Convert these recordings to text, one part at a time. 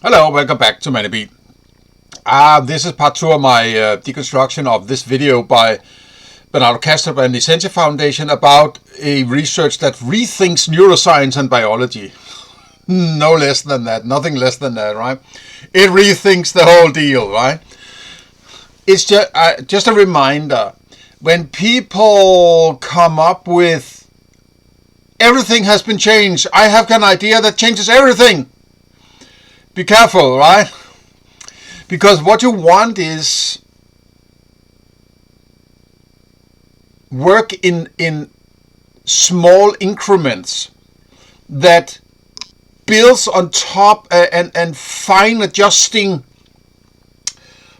Hello, welcome back to Mandibil. This is part 2 of my deconstruction of this video by Bernardo Kastrup and the Essentia Foundation about a research that rethinks neuroscience and biology. No less than that, nothing less than that, right? It rethinks the whole deal, right? It's just a reminder, when people come up with everything has been changed, I have an idea that changes everything. Be careful, right? Because what you want is work in small increments that builds on top and fine adjusting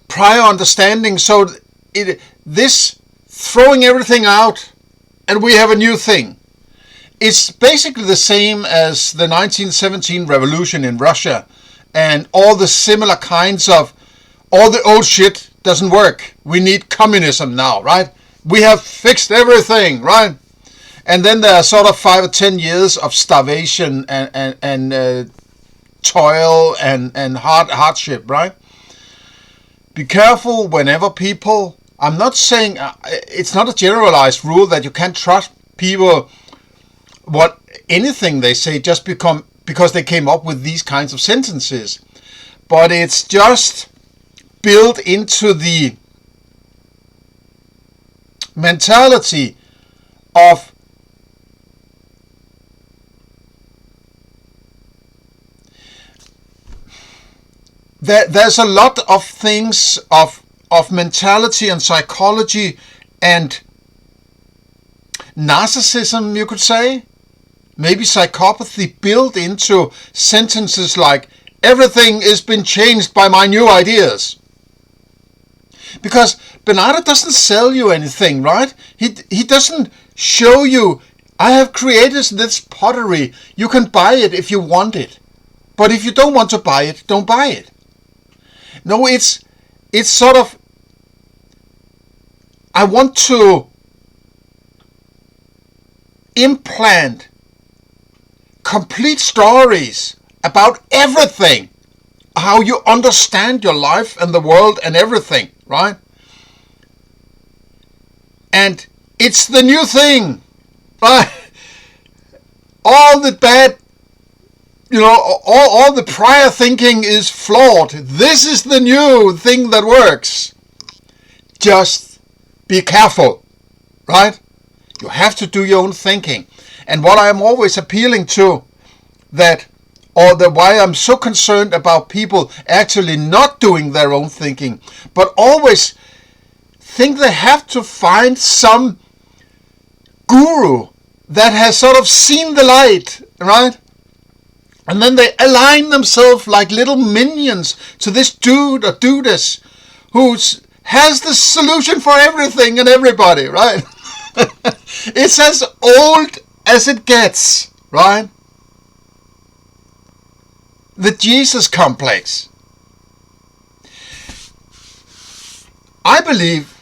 prior understanding, so this throwing everything out and we have a new thing. It's basically the same as the 1917 revolution in Russia and all the similar kinds of, all the old shit doesn't work. We need communism now, right? We have fixed everything, right? And then there are sort of 5 or 10 years of starvation and toil and hardship, right? Be careful whenever people, I'm not saying, it's not a generalized rule that you can't trust people, what anything they say just because they came up with these kinds of sentences. But it's just built into the mentality of there's a lot of things of mentality and psychology and narcissism, you could say, maybe psychopathy, built into sentences like, everything has been changed by my new ideas. Because Bernardo doesn't sell you anything, right? He doesn't show you, I have created this pottery, you can buy it if you want it. But if you don't want to buy it, don't buy it. No, it's sort of, I want to implant complete stories about everything, how you understand your life and the world and everything, right? And it's the new thing, right? All the bad, all the prior thinking is flawed. This is the new thing that works. Just be careful, right? You have to do your own thinking. And what I am always appealing to, why I'm so concerned about people actually not doing their own thinking, but always think they have to find some guru that has sort of seen the light, right? And then they align themselves like little minions to this dude or dudess who has the solution for everything and everybody, right? It's as old as it gets, right? The Jesus complex. I believe,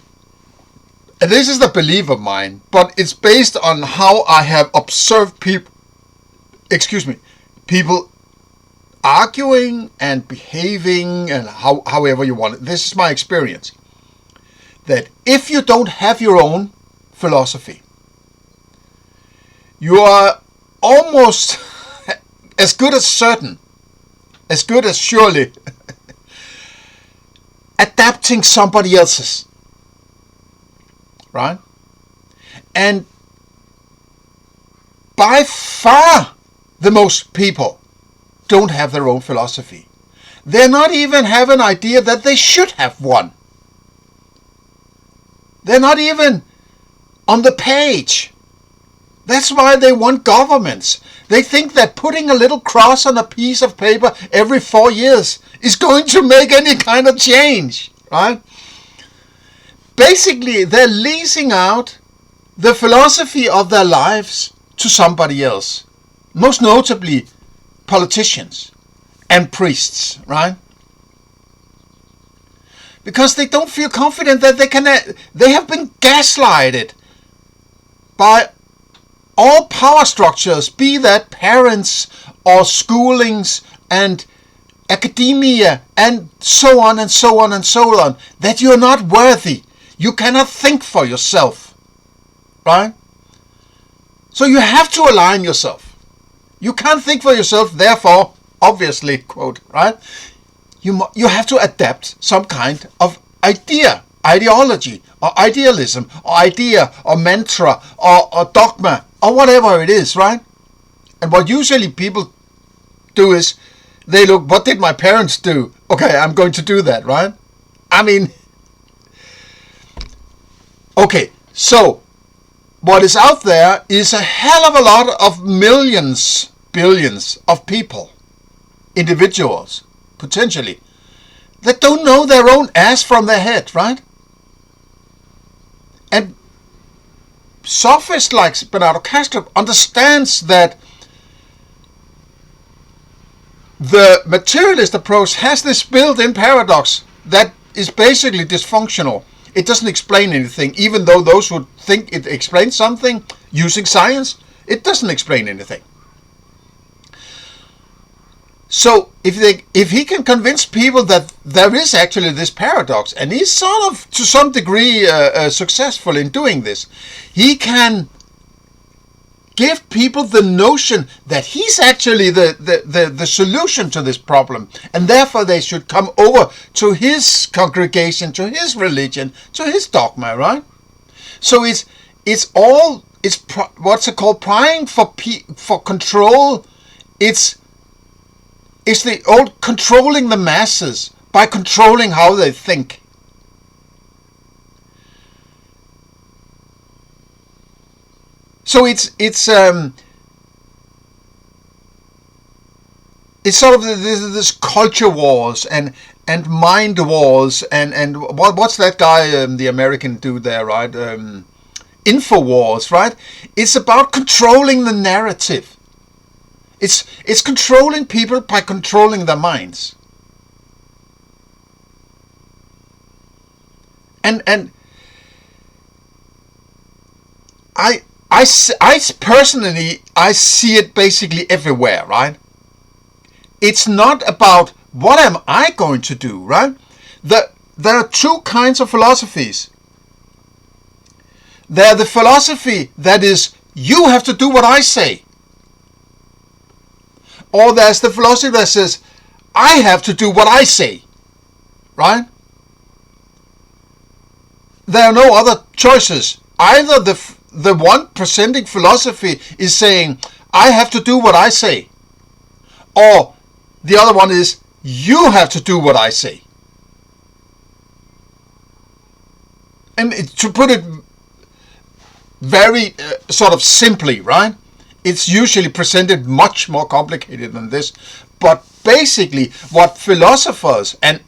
and this is the belief of mine, but it's based on how I have observed people arguing and behaving and however you want it. This is my experience. That if you don't have your own philosophy, you are almost as good as certain, as good as surely adapting somebody else's, right? And by far the most people don't have their own philosophy. They're not even have an idea that they should have one. They're not even on the page. That's why they want governments. They think that putting a little cross on a piece of paper every 4 years is going to make any kind of change, right? Basically, they're leasing out the philosophy of their lives to somebody else. Most notably, politicians and priests, right? Because they don't feel confident that they have been gaslighted by all power structures, be that parents or schoolings and academia, and so on and so on and so on, that you're not worthy. You cannot think for yourself, right? So you have to align yourself. You can't think for yourself, therefore, obviously, quote, right? You have to adapt some kind of ideology, or idealism, or idea, or mantra, or dogma, or whatever it is, right? And what usually people do is, they look, what did my parents do? Okay, I'm going to do that, right? I mean, okay, so what is out there is a hell of a lot of millions, billions of people, individuals, potentially, that don't know their own ass from their head, right? And sophists like Bernardo Kastrup understands that the materialist approach has this built-in paradox that is basically dysfunctional. It doesn't explain anything, even though those who think it explains something using science, it doesn't explain anything. So if he can convince people that there is actually this paradox, and he's sort of to some degree successful in doing this, he can give people the notion that he's actually the solution to this problem, and therefore they should come over to his congregation, to his religion, to his dogma, right? So it's what's it called, prying for control. It's the old controlling the masses by controlling how they think. So it's sort of this culture wars and mind wars and what's that guy, the American dude there, right? Info wars, right? It's about controlling the narrative. It's controlling people by controlling their minds. And I personally, I see it basically everywhere, right? It's not about what am I going to do, right? There are two kinds of philosophies. There's the philosophy that is, you have to do what I say. Or there's the philosophy that says, I have to do what I say, right? There are no other choices. Either the one presenting philosophy is saying, I have to do what I say. Or the other one is, you have to do what I say. And to put it very sort of simply, right? It's usually presented much more complicated than this. But basically, what philosophers and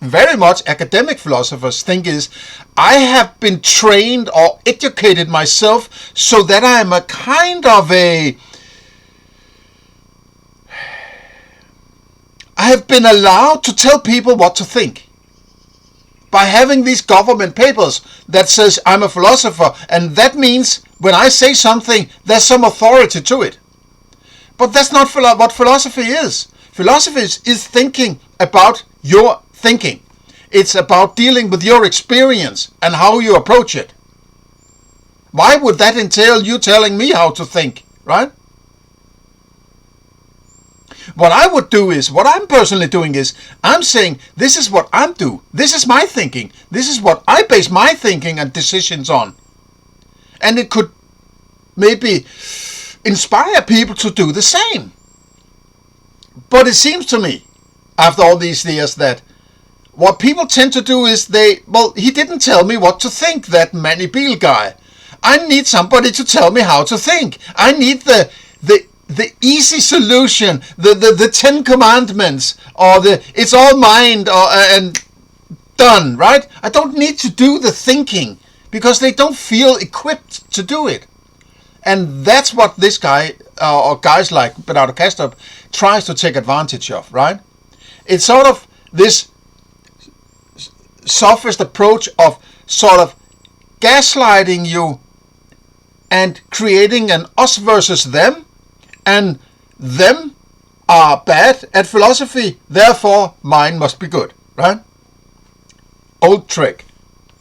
very much academic philosophers think is, I have been trained or educated myself so that I am a kind of I have been allowed to tell people what to think. By having these government papers that says I'm a philosopher, and that means when I say something, there's some authority to it. But that's not what philosophy is. Philosophy is thinking about your thinking. It's about dealing with your experience and how you approach it. Why would that entail you telling me how to think, right? What I would do is, what I'm personally doing is, I'm saying, this is what I'm doing. This is my thinking. This is what I base my thinking and decisions on. And it could maybe inspire people to do the same. But it seems to me, after all these years, that what people tend to do is he didn't tell me what to think, that Mandibil guy. I need somebody to tell me how to think. I need the easy solution, the 10 commandments, or it's all mind, and done, right? I don't need to do the thinking because they don't feel equipped to do it. And that's what this guy, or guys like Bernardo Kastrup, tries to take advantage of, right? It's sort of this sophist approach of sort of gaslighting you and creating an us versus them, and them are bad at philosophy, therefore mine must be good, right? Old trick.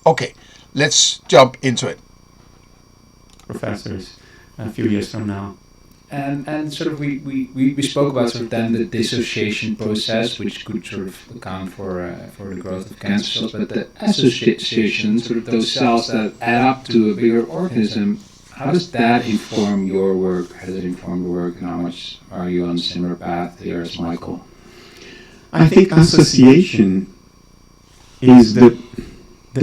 Okay, let's jump into it. Professors a few years from now. And sort of we spoke about sort of then the dissociation process, which could sort of account for the growth of cancer cells, but the association, sort of those cells that add up to a bigger organism, how does that inform your work? How does it inform your work, and how much are you on a similar path here as Michael? I think association is the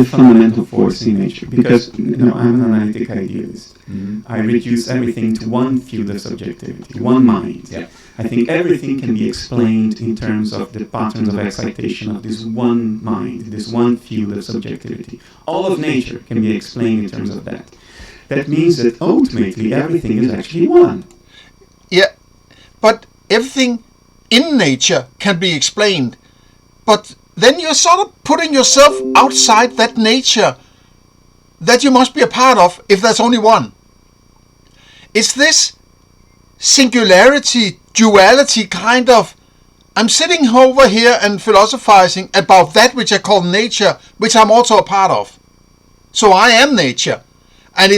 fundamental force in nature, because I'm an analytic idealist. I reduce everything to one field of subjectivity, one mind. Yeah. I think everything can be explained in terms of the patterns of excitation of this one mind, this one field of subjectivity. All of nature can be explained in terms of that. That means that ultimately everything is actually one. Yeah, but everything in nature can be explained, but then you're sort of putting yourself outside that nature that you must be a part of if there's only one. It's this singularity, duality kind of, I'm sitting over here and philosophizing about that which I call nature, which I'm also a part of. So I am nature. And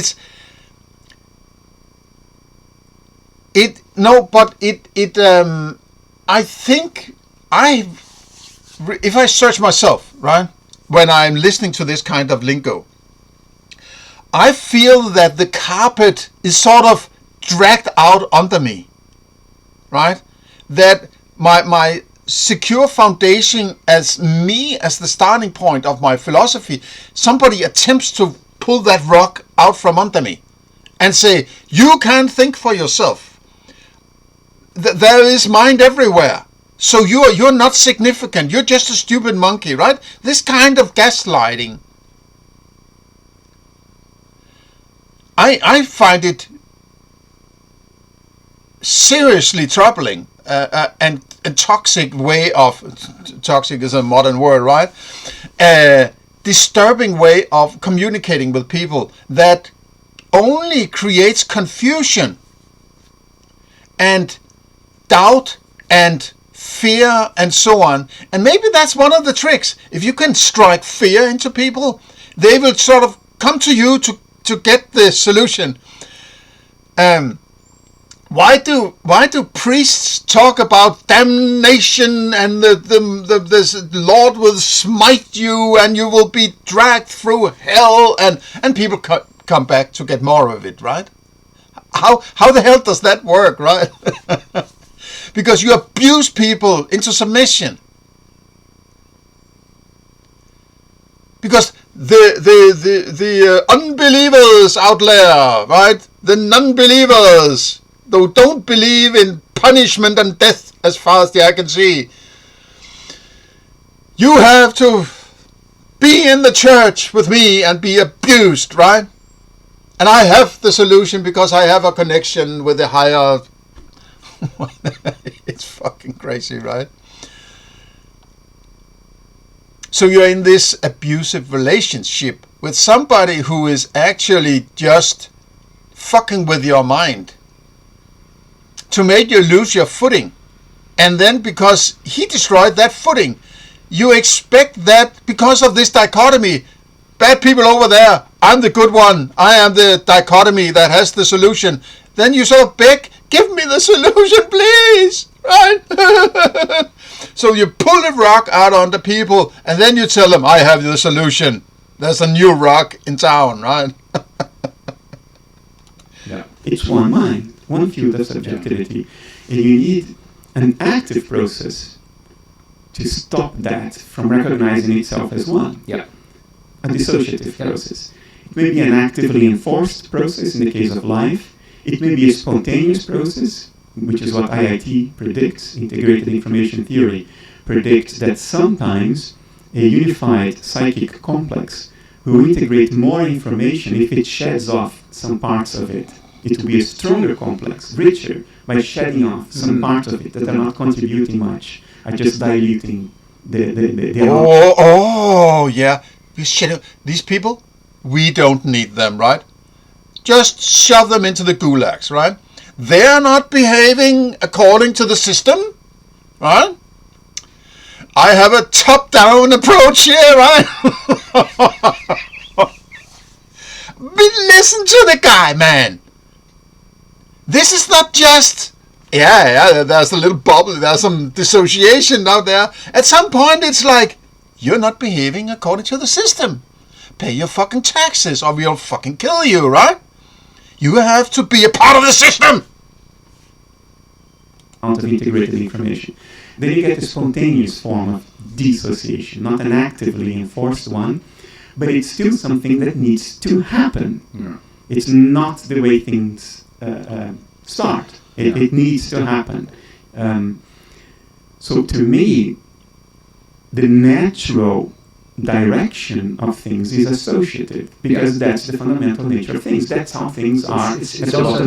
I think if I search myself, right, when I'm listening to this kind of lingo, I feel that the carpet is sort of dragged out under me, right? That my secure foundation as me, as the starting point of my philosophy, somebody attempts to pull that rock out from under me and say, you can't think for yourself. There is mind everywhere. So you're not significant. You're just a stupid monkey, right? This kind of gaslighting, I find it seriously troubling and toxic way of, toxic is a modern word, right? Disturbing way of communicating with people that only creates confusion and doubt and fear and so on. And maybe that's one of the tricks. If you can strike fear into people, they will sort of come to you to get the solution. Why do priests talk about damnation and the Lord will smite you and you will be dragged through hell, and people come back to get more of it, right? How the hell does that work, right? Because you abuse people into submission. Because the unbelievers out there, right? The non-believers, who don't believe in punishment and death as far as the eye can see. You have to be in the church with me and be abused, right? And I have the solution because I have a connection with the higher... It's fucking crazy, right? So you're in this abusive relationship with somebody who is actually just fucking with your mind to make you lose your footing. And then because he destroyed that footing, you expect that because of this dichotomy, bad people over there, I'm the good one, I am the dichotomy that has the solution. Then you sort of beg, give me the solution, please, right? So you pull the rock out on the people, and then you tell them, I have the solution. There's a new rock in town, right? Yeah. It's one mind, one field of subjectivity, and you need an active process to stop that from recognizing itself as one. Yeah. A dissociative process. It may be an actively enforced process in the case of life. It may be a spontaneous process, which is what IIT predicts, integrated information theory, predicts that sometimes a unified psychic complex will integrate more information if it sheds off some parts of it. It will be a stronger complex, richer, by shedding off some parts of it that are not contributing much, are just diluting the yeah. These people, we don't need them, right? Just shove them into the gulags, right? they're not behaving according to the system, right? I have a top-down approach here, right? But listen to the guy, man. This is not just, there's a little bubble, there's some dissociation out there. At some point, it's like, you're not behaving according to the system. Pay your fucking taxes or we'll fucking kill you, right? You have to be a part of the system. Out of integrated information. Then you get a spontaneous form of dissociation, not an actively enforced one, but it's still something that needs to happen. Yeah. It's not the way things start. It needs to happen. So to me, the natural direction of things is associative, because that's the fundamental nature of things. That's how things are. It's also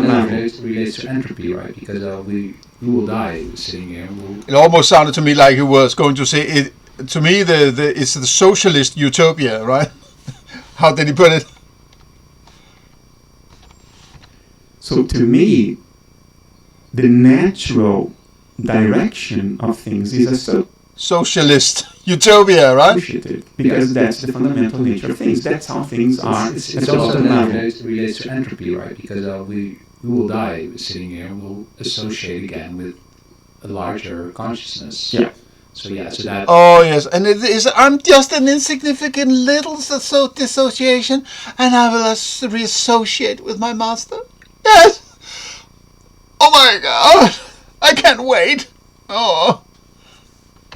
relates to entropy, right? Because we will die sitting here. It almost sounded to me like he was going to say it. To me, it's the socialist utopia, right? How did he put it? So to me, the natural direction of things is socialist utopia, right? associative, because that's the fundamental nature of things. That's how things are. It's also relates to entropy, right? Because we will die sitting here. We'll associate again with a larger consciousness. Yeah. So that. Oh yes, and it is. I'm just an insignificant little dissociation, and I will reassociate with my master. Yes. Oh my God! I can't wait. Oh.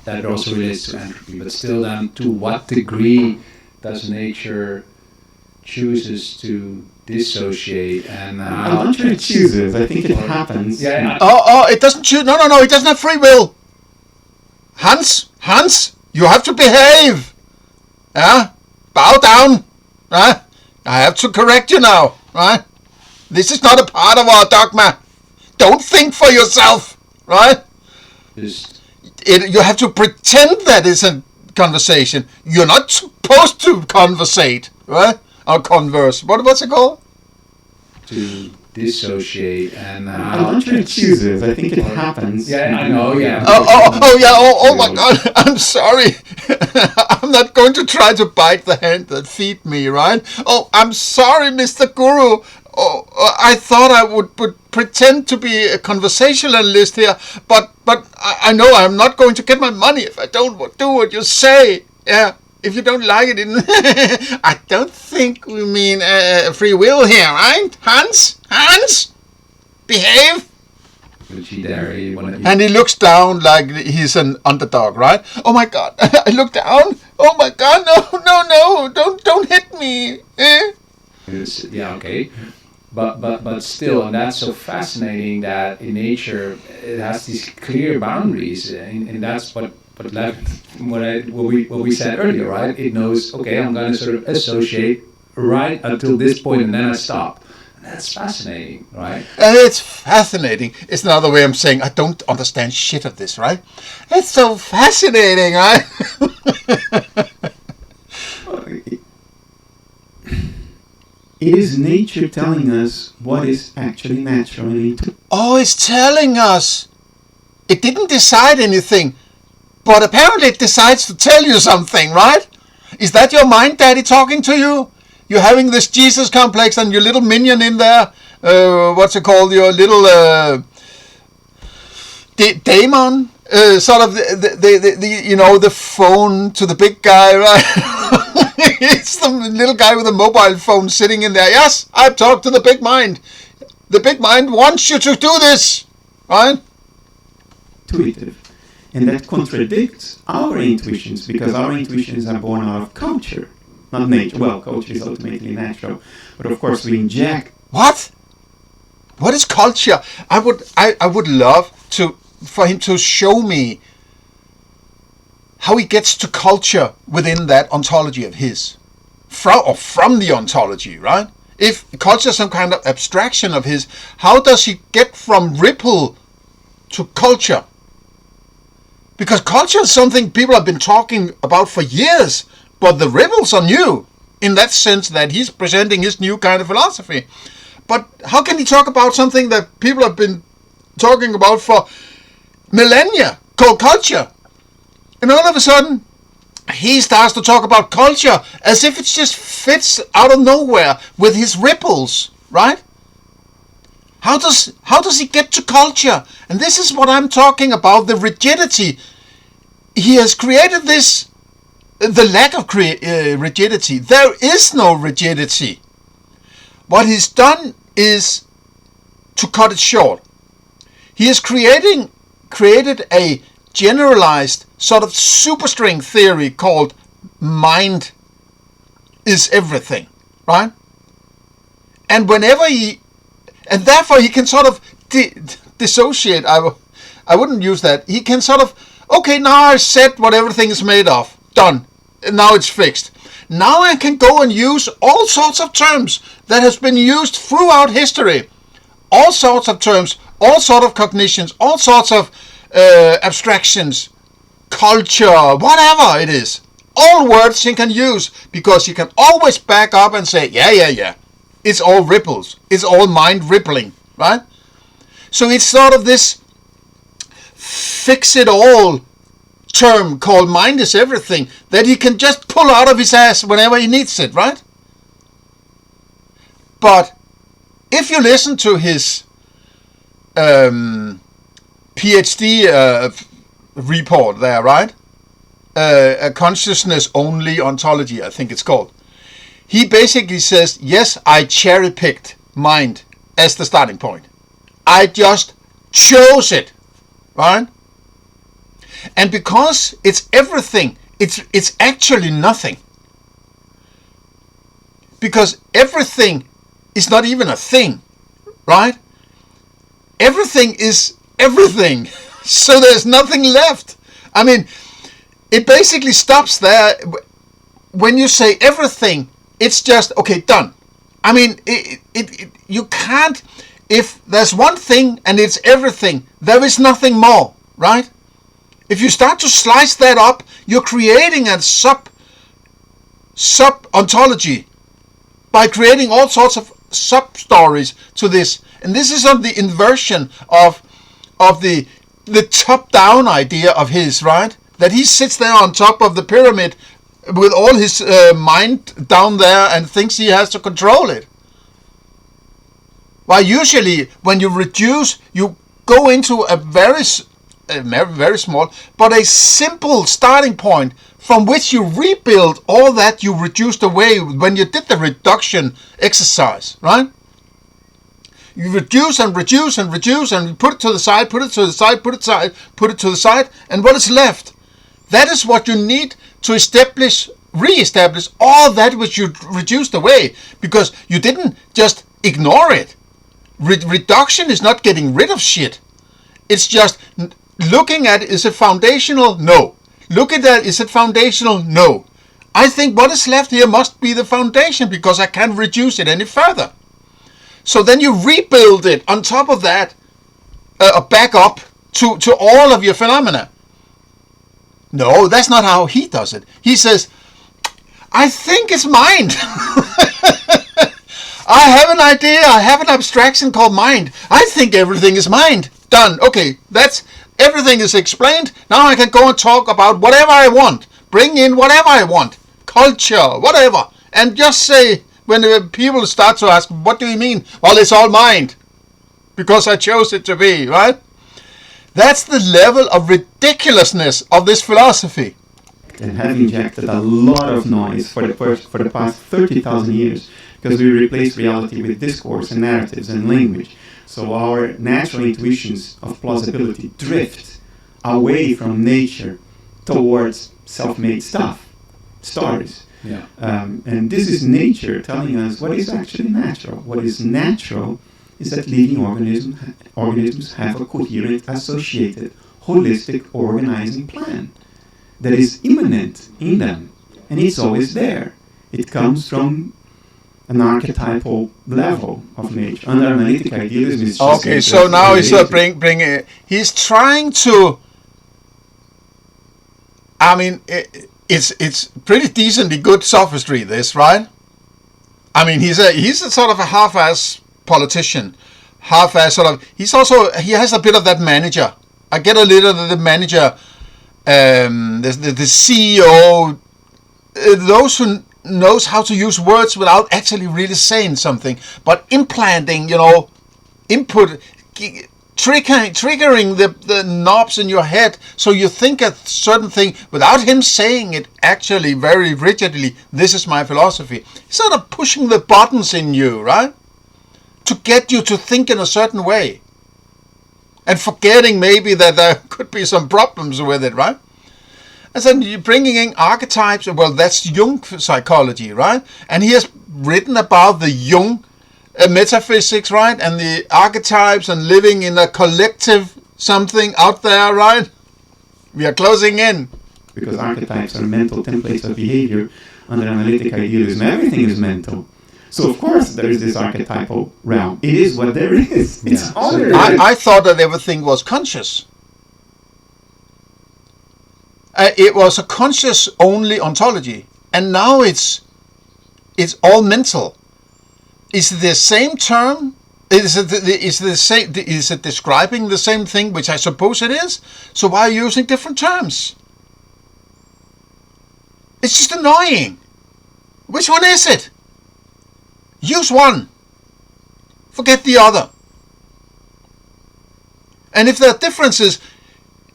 That also relates to entropy, but still, then, to what degree does nature chooses to dissociate and I'm not sure it chooses. I think it happens. Yeah. It doesn't choose. No, it doesn't have free will. Hans, you have to behave. Yeah, bow down. Right? I have to correct you now. Right? This is not a part of our dogma. Don't think for yourself. Right? You have to pretend that it's a conversation. You're not supposed to conversate, right? Or converse. What's it called? To dissociate and I'm not sure it chooses. I think it happens. Yeah, I know. Yeah. Oh my God! I'm sorry. I'm not going to try to bite the hand that feed me, right? Oh, I'm sorry, Mr. Guru. Oh, I thought I would pretend to be a conversationalist here, but I know I'm not going to get my money if I don't do what you say. Yeah, if you don't like it, I don't think we mean free will here, right? Hans, behave. And he looks down like he's an underdog, right? Oh my God, I look down. Oh my God, no, don't hit me. Yeah, okay. But still, and that's so fascinating that in nature it has these clear boundaries, and that's what we said earlier, right? It knows, okay, I'm going to sort of associate right until this point, and then I stop. And that's fascinating, right? And it's fascinating. It's another way of saying I don't understand shit of this, right? It's so fascinating, right? It is nature telling us what is actually natural. Oh, it's telling us. It didn't decide anything, but apparently it decides to tell you something, right? Is that your mind, Daddy, talking to you? You're having this Jesus complex and your little minion in there. What's it called? Your little daemon. Sort of the phone to the big guy, right? It's the little guy with a mobile phone sitting in there. Yes, I've talked to the big mind. The big mind wants you to do this, right? Intuitive. And that contradicts our intuitions, because our intuitions are born out of culture, not nature. Well, culture is ultimately natural, but of course we inject. What is culture? I would love for him to show me how he gets to culture within that ontology of his, from the ontology, right? If culture is some kind of abstraction of his, how does he get from ripple to culture? Because culture is something people have been talking about for years, but the ripples are new, in that sense that he's presenting his new kind of philosophy. But how can he talk about something that people have been talking about for millennia, called culture? And all of a sudden, he starts to talk about culture as if it just fits out of nowhere with his ripples, right? How does he get to culture? And this is what I'm talking about, the rigidity. He has created this, the lack of rigidity. There is no rigidity. What he's done is to cut it short. He has created a generalized sort of superstring theory called mind is everything, right? And therefore he can sort of dissociate. I wouldn't use that. He can sort of, okay, now I've said what everything is made of. Done. And now it's fixed. Now I can go and use all sorts of terms that has been used throughout history. All sorts of terms, all sorts of cognitions, all sorts of abstractions, culture, whatever it is. All words you can use, because you can always back up and say, yeah. It's all ripples. It's all mind rippling, right? So it's sort of this fix-it-all term called mind is everything that he can just pull out of his ass whenever he needs it, right? But if you listen to his PhD report there, right? A consciousness-only ontology, I think it's called. He basically says, yes, I cherry-picked mind as the starting point. I just chose it, right? And because it's everything, it's actually nothing. Because everything is not even a thing, right? Everything is everything. So there's nothing left. I mean, it basically stops there. When you say everything, it's just, okay, done. I mean, you can't, if there's one thing and it's everything, there is nothing more, right? If you start to slice that up, you're creating a sub-ontology by creating all sorts of sub-stories to this. And this is on the inversion of the top-down idea of his, right? That he sits there on top of the pyramid with all his mind down there and thinks he has to control it. While usually when you reduce, you go into a very small, but a simple starting point from which you rebuild all that you reduced away when you did the reduction exercise, right? You reduce and reduce and reduce and put it to the side, put it to the side, put it to the side, and what is left? That is what you need to re-establish all that which you reduced away, because you didn't just ignore it. Reduction is not getting rid of shit. It's just looking at, is it foundational? No. Look at that, is it foundational? No. I think what is left here must be the foundation, because I can't reduce it any further. So then you rebuild it on top of that, back up to all of your phenomena. No, that's not how he does it. He says, I think it's mind. I have an idea, I have an abstraction called mind. I think everything is mind. Done. Okay, everything is explained. Now I can go and talk about whatever I want. Bring in whatever I want. Culture, whatever. And just say, when people start to ask, what do you mean? Well, it's all mind. Because I chose it to be, right? That's the level of ridiculousness of this philosophy. And have injected a lot of noise for the past 30,000 years, because we replace reality with discourse and narratives and language. So our natural intuitions of plausibility drift away from nature towards self-made stuff, stories. Yeah. And this is nature telling us what is actually natural. What is natural is that living organisms have a coherent, associated, holistic organizing plan that is immanent in them, and it's always there. It comes from an archetypal level of nature. Under analytic idealism, it's just okay. So now he's bringing. He's trying to. I mean, it's pretty decently good sophistry. This, right? I mean, he's a sort of a half-ass politician, half as sort of. He has a bit of that manager. I get a little of the manager, the CEO, those who knows how to use words without actually really saying something, but implanting, input, triggering the knobs in your head so you think a certain thing without him saying it actually very rigidly. This is my philosophy. He's sort of pushing the buttons in you, right? To get you to think in a certain way. And forgetting maybe that there could be some problems with it, right? And then you're bringing in archetypes. Well, that's Jung psychology, right? And he has written about the Jung metaphysics, right? And the archetypes and living in a collective something out there, right? We are closing in. Because archetypes are mental templates of behavior under analytic idealism. Everything is mental. So, of course, there is this archetypal realm. It is what there is. It's all there is. I thought that everything was conscious. It was a conscious only ontology, and now it's all mental. Is it the same term? Is it describing the same thing, which I suppose it is? So why are you using different terms? It's just annoying. Which one is it? Use one. Forget the other. And if there are differences,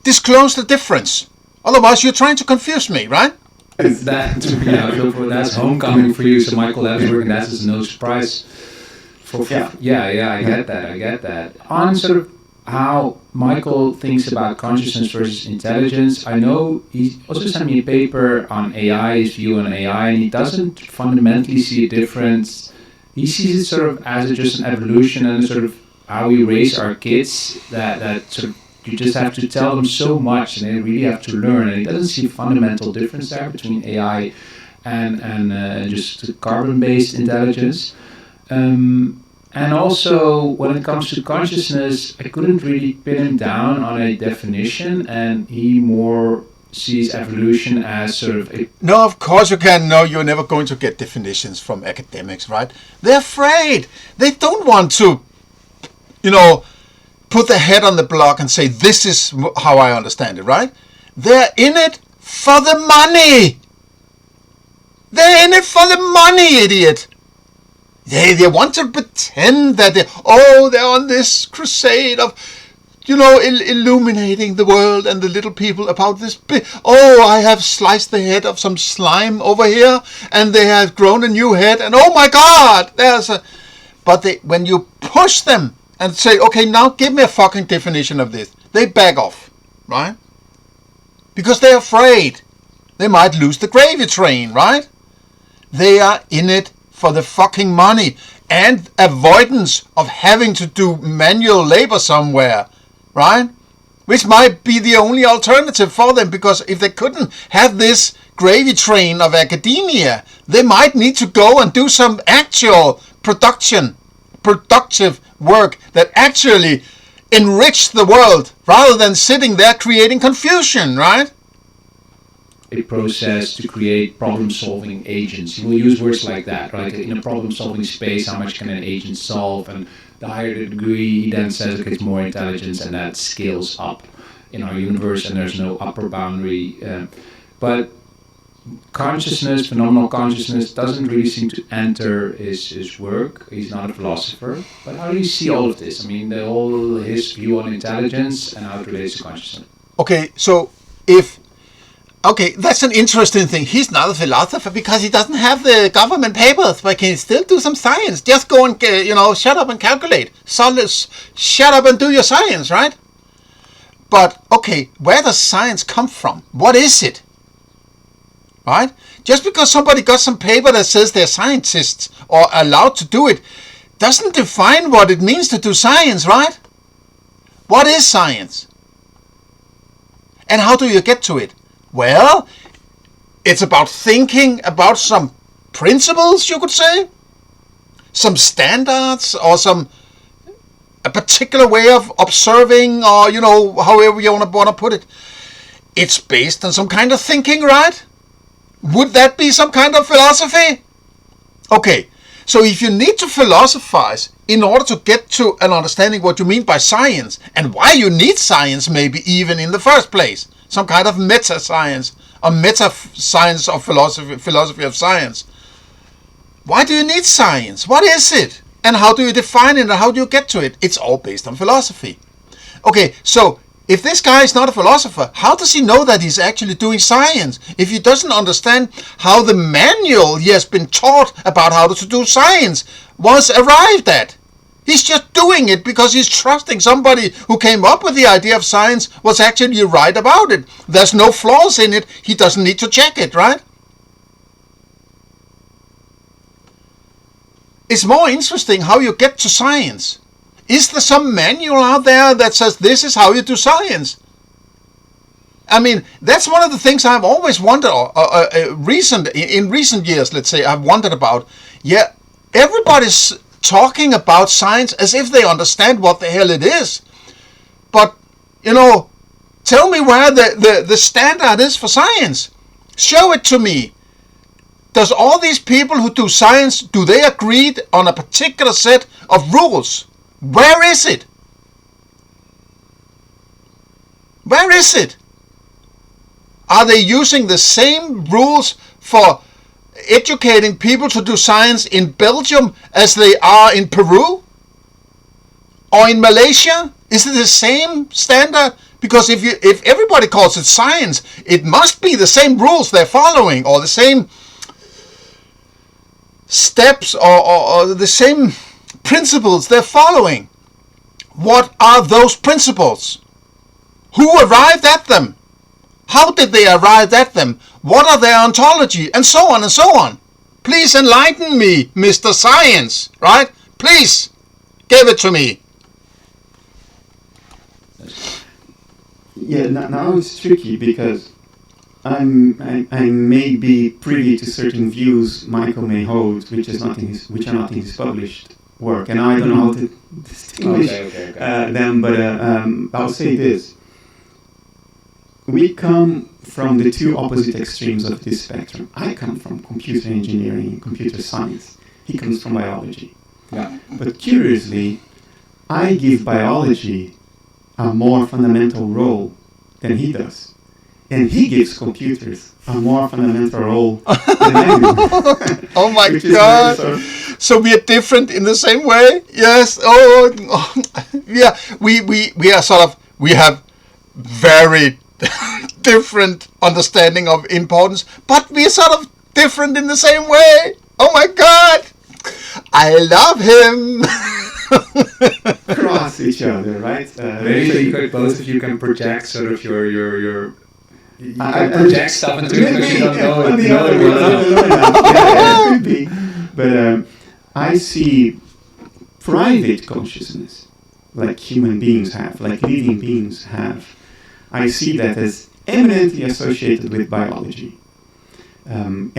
disclose the difference. Otherwise, you're trying to confuse me, right? That's homecoming for you, so Michael Ellsberg, and that's no surprise. I get that. On sort of how Michael thinks about consciousness versus intelligence, I know he also sent me a paper on AI, his view on AI, and he doesn't fundamentally see a difference. He sees it sort of as just an evolution and sort of how we raise our kids, that sort of you just have to tell them so much and they really have to learn. And he doesn't see a fundamental difference there between AI and just carbon-based intelligence. And also, when it comes to consciousness, I couldn't really pin him down on a definition, and he more sees evolution as sort of a... No, of course you can. No, you're never going to get definitions from academics, right? They're afraid. They don't want to, put their head on the block and say, this is how I understand it, right? They're in it for the money. They're in it for the money, idiot. They want to pretend that they're on this crusade of, illuminating the world and the little people about this. I have sliced the head of some slime over here, and they have grown a new head, and oh my God, But when you push them and say, okay, now give me a fucking definition of this, they back off, right? Because they're afraid they might lose the gravy train, right? They are in it for the fucking money and avoidance of having to do manual labor somewhere, right? Which might be the only alternative for them, because if they couldn't have this gravy train of academia, they might need to go and do some actual productive work that actually enrich the world rather than sitting there creating confusion, right? A process to create problem-solving agents. You will use words like that, right? In a problem-solving space, how much can an agent solve? And the higher the degree, he then says, okay, it's more intelligence, and that scales up in our universe, and there's no upper boundary. But consciousness, phenomenal consciousness, doesn't really seem to enter his work. He's not a philosopher. But how do you see all of this? I mean, his view on intelligence and how it relates to consciousness. Okay, so that's an interesting thing. He's not a philosopher because he doesn't have the government papers, but can still do some science. Just go and, shut up and calculate. Shut up and do your science, right? But, okay, where does science come from? What is it? Right? Just because somebody got some paper that says they're scientists or allowed to do it, doesn't define what it means to do science, right? What is science? And how do you get to it? Well, it's about thinking about some principles, you could say, some standards, or a particular way of observing, or however you want to put it. It's based on some kind of thinking, right? Would that be some kind of philosophy? Okay, so if you need to philosophize, in order to get to an understanding what you mean by science and why you need science, maybe even in the first place, some kind of meta science or meta science of philosophy of science. Why do you need science? What is it? And how do you define it and how do you get to it? It's all based on philosophy. Okay, so if this guy is not a philosopher, how does he know that he's actually doing science? If he doesn't understand how the manual he has been taught about how to do science was arrived at. He's just doing it because he's trusting somebody who came up with the idea of science was actually right about it. There's no flaws in it. He doesn't need to check it, right? It's more interesting how you get to science. Is there some manual out there that says this is how you do science? I mean, that's one of the things I've always wondered, in recent years, let's say, I've wondered about. Yeah, everybody's talking about science as if they understand what the hell it is. But, tell me where the standard is for science. Show it to me. Does all these people who do science, do they agree on a particular set of rules? Where is it? Where is it? Are they using the same rules for educating people to do science in Belgium as they are in Peru? Or in Malaysia? Is it the same standard? Because if everybody calls it science, it must be the same rules they're following, or the same steps, or the same principles they're following. What are those principles? Who arrived at them? How did they arrive at them? What are their ontology? And so on and so on. Please enlighten me, Mr. Science, right? Please, give it to me. Yeah, now it's tricky because I may be privy to certain views Michael may hold, which are not in his published work, and I don't know how to distinguish them. But I'll say this: we come from the two opposite extremes of this spectrum. I come from computer engineering and computer science. He comes from biology. Yeah. But curiously, I give biology a more fundamental role than he does. And he gives computers a more fundamental role than I do. Oh my God! So we are different in the same way? Yes. Yeah. We are sort of, we have very different understanding of importance, but we are sort of different in the same way. Oh my God! I love him. Cross each other, right? Maybe both of you can project sort of your project stuff into it because you don't know it. Yeah, it could be. But I see private consciousness, like human beings have, like living beings have. I see that as eminently associated with biology. And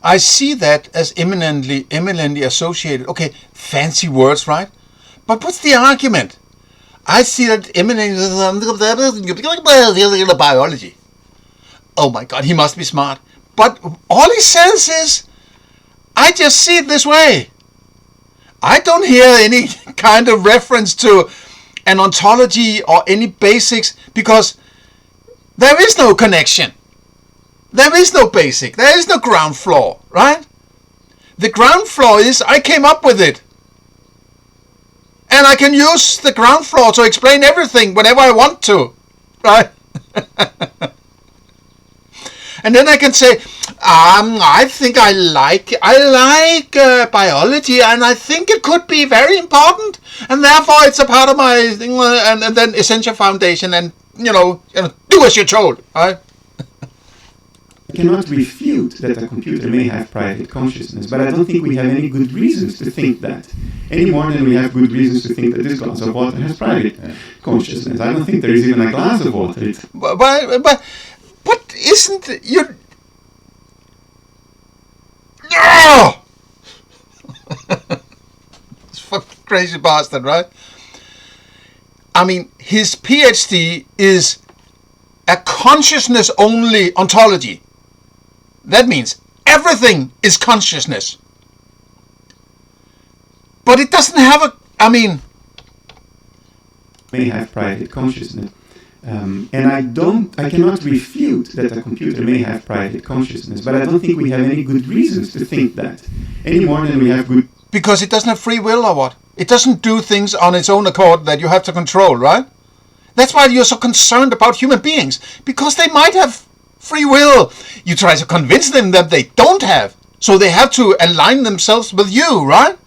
I see that as eminently associated. Okay, fancy words, right? But what's the argument? I see that eminently biology. Oh my God, he must be smart. But all he says is, I just see it this way. I don't hear any kind of reference to an ontology or any basics, because there is no connection. There is no basic. There is no ground floor, right? The ground floor is I came up with it. And I can use the ground floor to explain everything whenever I want to, right? And then I can say, I think I like biology, and I think it could be very important, and therefore it's a part of my thing, and then essential foundation, and do as you're told, right? I cannot refute that a computer may have private consciousness, but I don't think we have any good reasons to think that, any more than we have good reasons to think that this glass of water has private consciousness. I don't think there is even a glass of water. But isn't you? No! This fucking crazy bastard, right? I mean, his PhD is a consciousness-only ontology. That means everything is consciousness. But it doesn't have a, I mean... may have private consciousness. And I cannot refute that a computer may have private consciousness, but I don't think we have any good reasons to think that, any more than we have good... Because it doesn't have free will or what? It doesn't do things on its own accord that you have to control, right? That's why you're so concerned about human beings, because they might have free will. You try to convince them that they don't have, so they have to align themselves with you, right?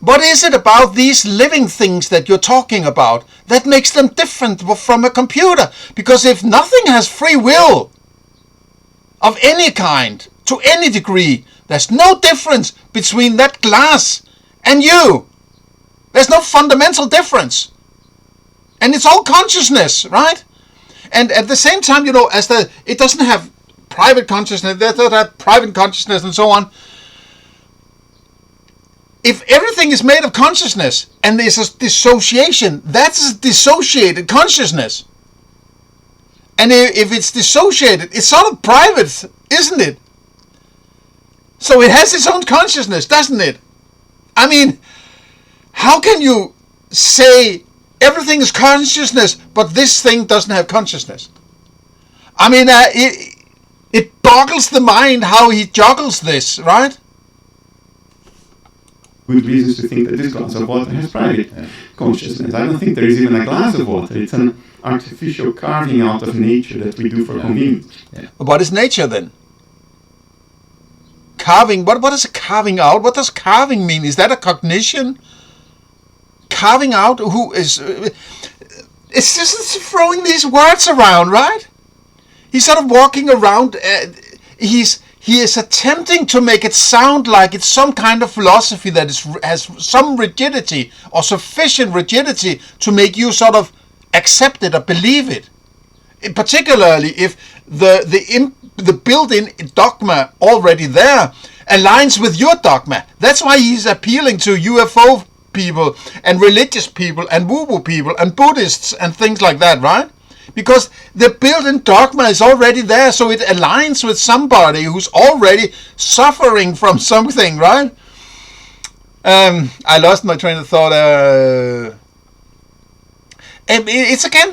What is it about these living things that you're talking about that makes them different from a computer? Because if nothing has free will of any kind, to any degree, there's no difference between that glass and you. There's no fundamental difference. And it's all consciousness, right? And at the same time, it doesn't have private consciousness, it doesn't have private consciousness and so on. If everything is made of consciousness and there's a dissociation, that's a dissociated consciousness. And if it's dissociated, it's sort of private, isn't it? So it has its own consciousness, doesn't it? I mean, how can you say everything is consciousness, but this thing doesn't have consciousness? I mean, it boggles the mind how he juggles this, right? Good reasons to think that this glass of water has private consciousness. I don't think there is even a glass of water. It's an artificial carving out of nature that we do for convenience. Yeah. What is nature then? Carving, what is a carving out? What does carving mean? Is that a cognition? Carving out? Who is... It's just throwing these words around, right? He's sort of walking around... He is attempting to make it sound like it's some kind of philosophy that has some rigidity or sufficient rigidity to make you sort of accept it or believe it. Particularly if the built-in dogma already there aligns with your dogma. That's why he's appealing to UFO people and religious people and woo-woo people and Buddhists and things like that, right? Because the built-in dogma is already there, so it aligns with somebody who's already suffering from something, right? I lost my train of thought. It's again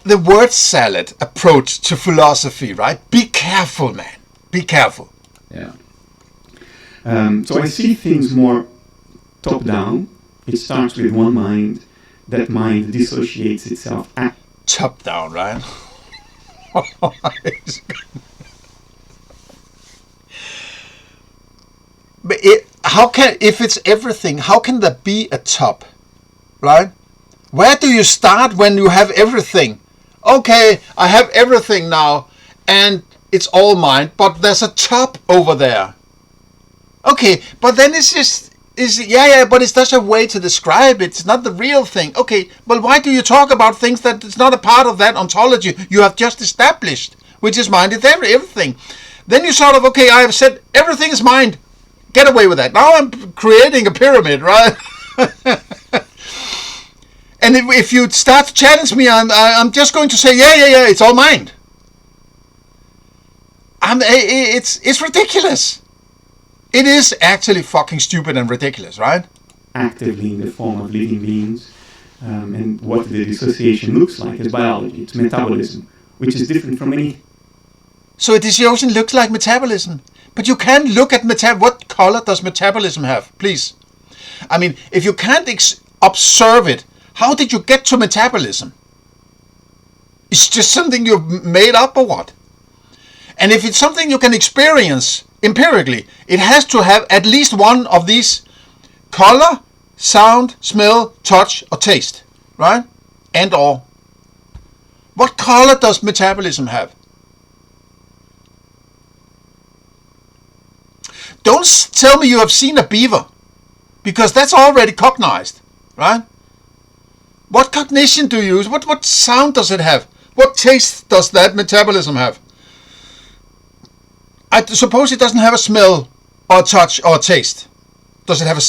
the word salad approach to philosophy, right? Be careful, man. Be careful. Yeah. So I see things more top-down. It starts with one mind. That mind dissociates itself. Top down, right? But if it's everything, how can there be a top, right? Where do you start when you have everything? Okay, I have everything now, and it's all mine, but there's a top over there. Okay, but then it's just... but it's just a way to describe it. It's not the real thing. Okay, well, why do you talk about things that is not a part of that ontology you have just established, which is mind, it's everything. Then you sort of, okay, I have said everything is mind. Get away with that. Now I'm creating a pyramid, right? And if you start to challenge me, I'm just going to say, yeah, it's all mind. It's ridiculous. It is actually fucking stupid and ridiculous, right? Actively in the form of living beings. And what the dissociation looks like is biology. It's metabolism, which is different from any... So a dissociation looks like metabolism. But you can't look at what color does metabolism have, please? I mean, if you can't observe it, how did you get to metabolism? It's just something you've made up or what? And if it's something you can experience empirically, it has to have at least one of these: color, sound, smell, touch, or taste, right? And or. What color does metabolism have? Don't tell me you have seen a beaver, because that's already cognized, right? What cognition do you use? What sound does it have? What taste does that metabolism have? I suppose it doesn't have a smell or touch or taste. Does it have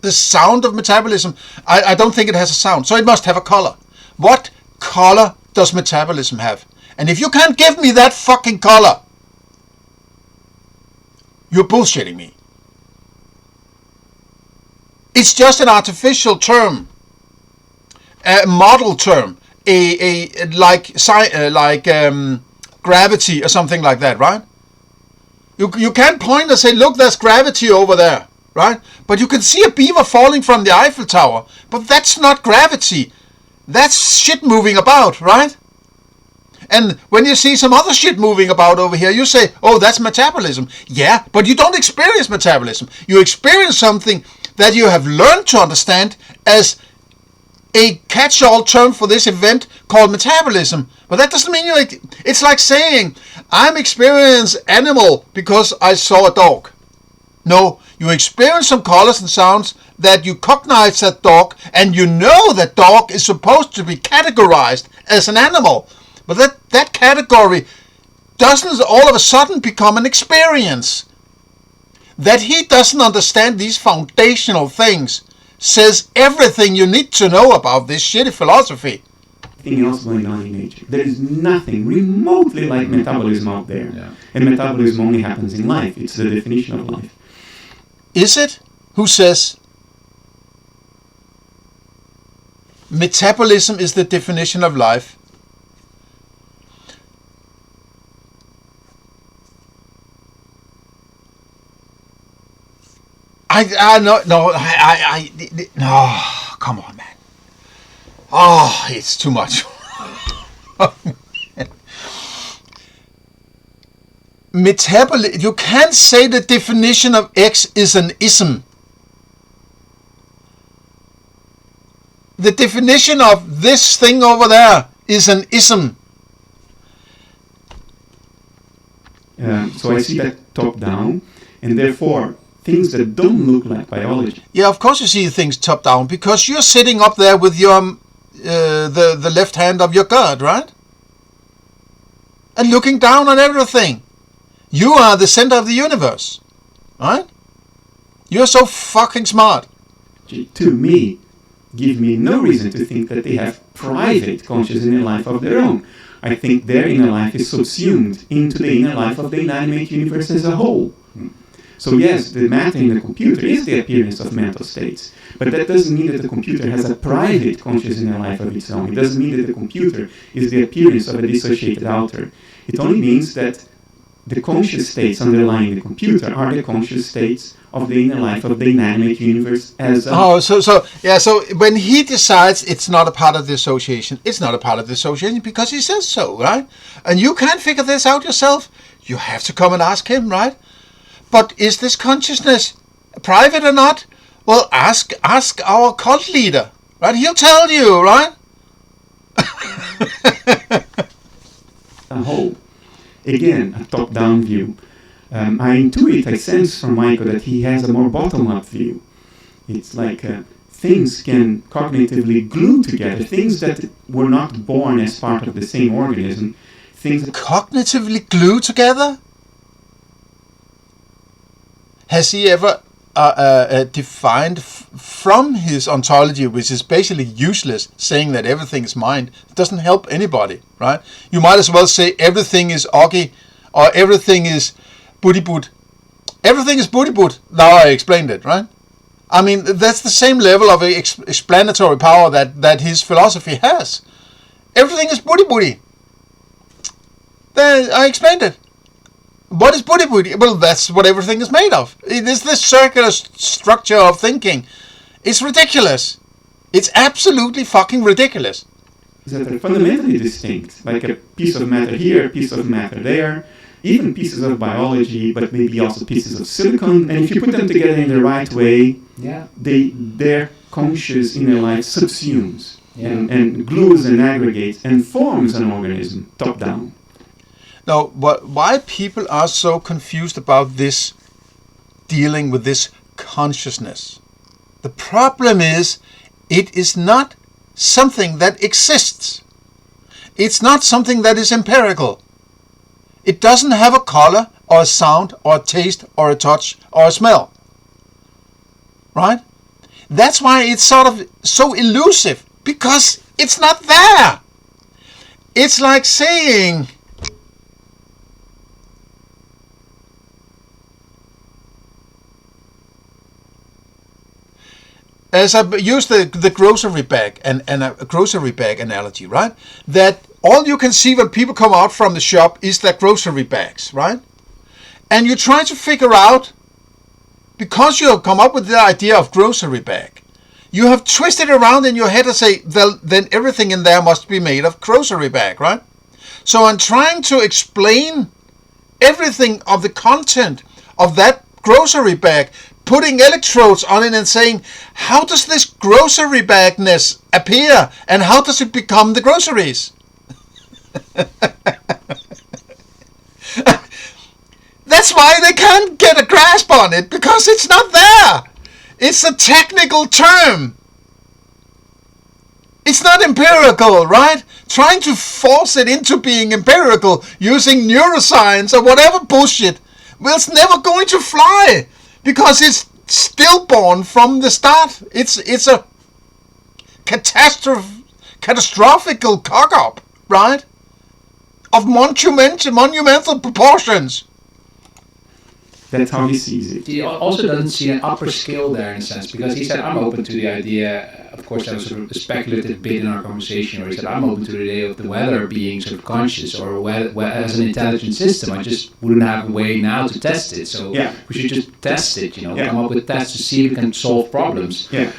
the sound of metabolism? I don't think it has a sound, so it must have a color. What color does metabolism have? And if you can't give me that fucking color, You're bullshitting me. It's just an artificial term, a model term, like gravity or something like that, right? You can't point and say, look, there's gravity over there, right? But you can see a beaver falling from the Eiffel Tower, but that's not gravity. That's shit moving about, right? And when you see some other shit moving about over here, you say, oh, that's metabolism. Yeah, but you don't experience metabolism. You experience something that you have learned to understand as a catch-all term for this event called metabolism. But that doesn't mean it's like saying, I'm experiencing animal because I saw a dog. No, you experience some colors and sounds that you cognize that dog, and you know that dog is supposed to be categorized as an animal. But that category doesn't all of a sudden become an experience. That he doesn't understand these foundational things says everything you need to know about this shitty philosophy. Anything else going on in nature. There is nothing remotely like metabolism out there. Yeah. And metabolism only happens in life. It's the definition of life. Is it? Who says metabolism is the definition of life? No, come on, man. Oh, it's too much. Metabolism, you can't say the definition of X is an ism. The definition of this thing over there is an ism. So I see that top down, and therefore things that don't look like biology. Yeah, of course you see things top down, because you're sitting up there with your the left hand of your God, right? And looking down on everything. You are the center of the universe, right? You're so fucking smart. To me, give me no reason to think that they have private conscious inner life of their own. I think their inner life is subsumed into the inner life of the inanimate universe as a whole. So yes, the matter in the computer is the appearance of mental states, but that doesn't mean that the computer has a private conscious inner life of its own. It doesn't mean that the computer is the appearance of a dissociated outer. It only means that the conscious states underlying the computer are the conscious states of the inner life of the inanimate universe as a... So when he decides it's not a part of the association, it's not a part of the association because he says so, right? And you can't figure this out yourself. You have to come and ask him, right? But is this consciousness private or not? Well, ask our cult leader, right? He'll tell you, right? A whole. Again, a top-down view. I sense from Michael that he has a more bottom-up view. It's like things can cognitively glue together, things that were not born as part of the same organism. Things that cognitively glue together? Has he ever defined from his ontology, which is basically useless, saying that everything is mind? It doesn't help anybody, right? You might as well say everything is Oggy or everything is Buddhi-Bud. Everything is Buddhi-Bud. Now I explained it, right? I mean, that's the same level of explanatory power that his philosophy has. Everything is Buddhi-Budi. Then I explained it. What is Buddhi-Budi? Well, that's what everything is made of. It is this circular structure of thinking. It's ridiculous. It's absolutely fucking ridiculous. That are fundamentally distinct, like a piece of matter here, a piece of matter there, even pieces of biology, but maybe also pieces of silicon. And if you put them together in the right way, their conscious inner life subsumes and glues and aggregates and forms an organism top down. Now, why people are so confused about this, dealing with this consciousness? The problem is, it is not something that exists. It's not something that is empirical. It doesn't have a color, or a sound, or a taste, or a touch, or a smell. Right? That's why it's sort of so elusive, because it's not there. It's like saying, as I use the grocery bag and a grocery bag analogy, right? That all you can see when people come out from the shop is their grocery bags, right? And you try to figure out, because you have come up with the idea of grocery bag, you have twisted around in your head and say, then everything in there must be made of grocery bag, right? So I'm trying to explain everything of the content of that grocery bag, putting electrodes on it and saying, how does this grocery bagness appear and how does it become the groceries? That's why they can't get a grasp on it, because it's not there. It's a technical term. It's not empirical, right? Trying to force it into being empirical using neuroscience or whatever bullshit, well, it's never going to fly, because it's stillborn from the start. It's a catastrophical cock-up, right? Of monumental proportions. That's how he sees it. He also doesn't see an upper scale there in a sense, because he said, I'm open to the idea, of course that was sort of a speculative bit in our conversation, where he said, I'm open to the idea of the weather being sort of conscious or as an intelligent system. I just wouldn't have a way now to test it, so we should just test it, come up with tests to see if we can solve problems. He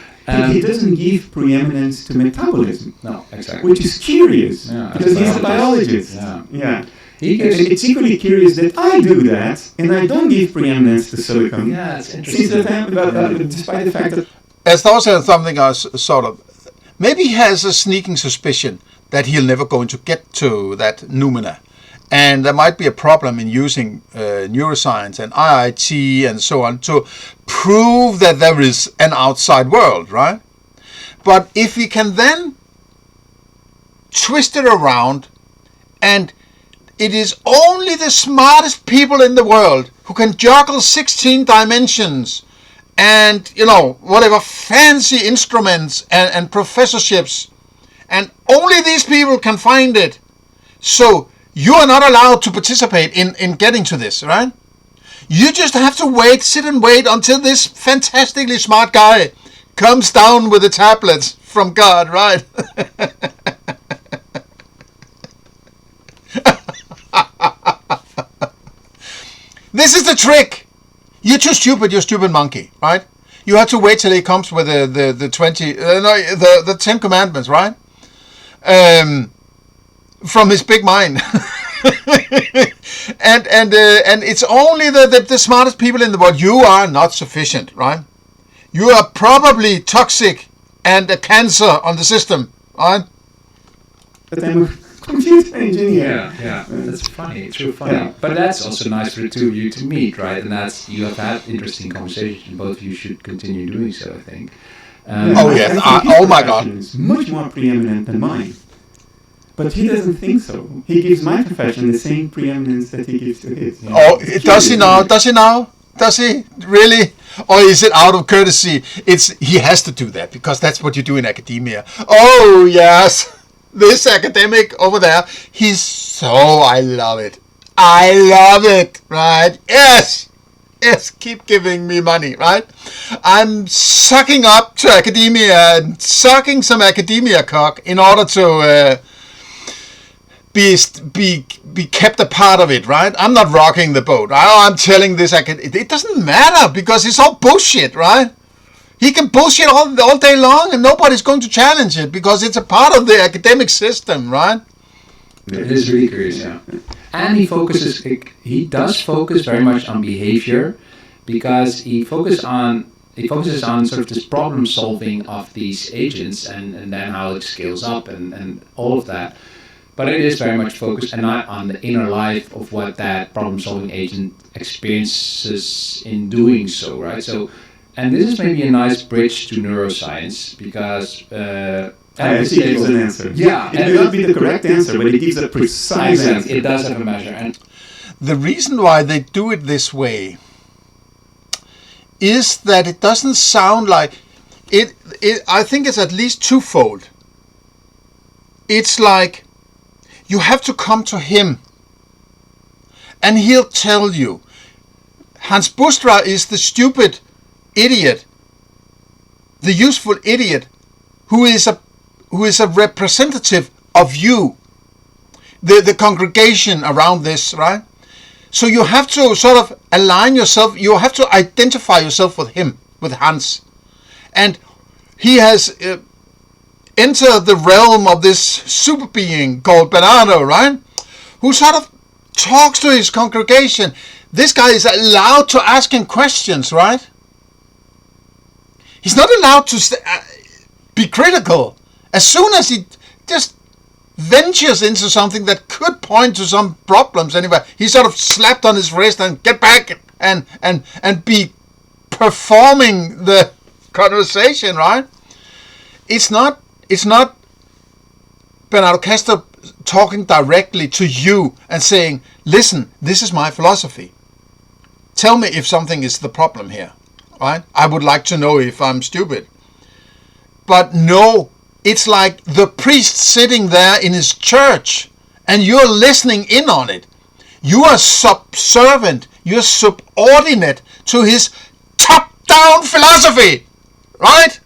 doesn't give preeminence to metabolism. No, exactly. Which is curious, because he's a biologist. It's equally curious that I do that, and I don't give preeminence to silicon. Yeah, it's interesting. Despite the fact that... As though said something I sort of... Maybe he has a sneaking suspicion that he'll never going to get to that noumena. And there might be a problem in using neuroscience and IIT and so on to prove that there is an outside world, right? But if we can then twist it around, and it is only the smartest people in the world who can juggle 16 dimensions and, whatever fancy instruments and professorships, and only these people can find it. So you are not allowed to participate in getting to this, right? You just have to sit and wait until this fantastically smart guy comes down with the tablets from God, right? This is the trick. You're too stupid, you stupid monkey, right? You have to wait till he comes with the 10 commandments, right? From his big mind. and it's only the smartest people in the world. You are not sufficient, right? You are probably toxic and a cancer on the system, right? But I'm a computer engineer. Yeah, that's funny. It's real funny. Yeah. But that's also nice for the two of you to meet, right? And you have had interesting conversations. Both of you should continue doing so, I think. Oh my God. Is much more preeminent than mine. But he doesn't think so. He gives my profession the same preeminence that he gives to his. Oh, does he now? Does he now? Does he? Really? Or is it out of courtesy? He has to do that because that's what you do in academia. Oh, yes. This academic over there, I love it. I love it, right? Yes, keep giving me money, right? I'm sucking up to academia and sucking some academia cock in order to be kept a part of it, right? I'm not rocking the boat. I'm telling this, it doesn't matter because it's all bullshit, right? He can bullshit all day long and nobody's going to challenge it because it's a part of the academic system, right? It is really curious, yeah. And he does focus very much on behavior because he focuses on sort of this problem solving of these agents and then how it scales up and all of that. But it is very much focused and not on the inner life of what that problem solving agent experiences in doing so, right? So, and this is maybe a nice bridge to neuroscience because it gives an answer. Yeah, it may not be the correct answer, but it gives a precise answer. It does have a measure. And the reason why they do it this way is that it doesn't sound like it. I think it's at least twofold. It's like you have to come to him, and he'll tell you. Hans Bustra is the stupid idiot the useful idiot, who is a representative of you, the congregation around this, right? So you have to sort of align yourself, you have to identify yourself with him, with Hans. And he has entered the realm of this super being called Bernardo, right? Who sort of talks to his congregation. This guy is allowed to ask him questions, right? He's not allowed to be critical. As soon as he just ventures into something that could point to some problems anyway, he's sort of slapped on his wrist and get back and be performing the conversation, right? It's not Bernardo Kastrup talking directly to you and saying, listen, this is my philosophy. Tell me if something is the problem here, right? I would like to know if I'm stupid. But no, it's like the priest sitting there in his church and you're listening in on it. You are subservient, you're subordinate to his top-down philosophy, right?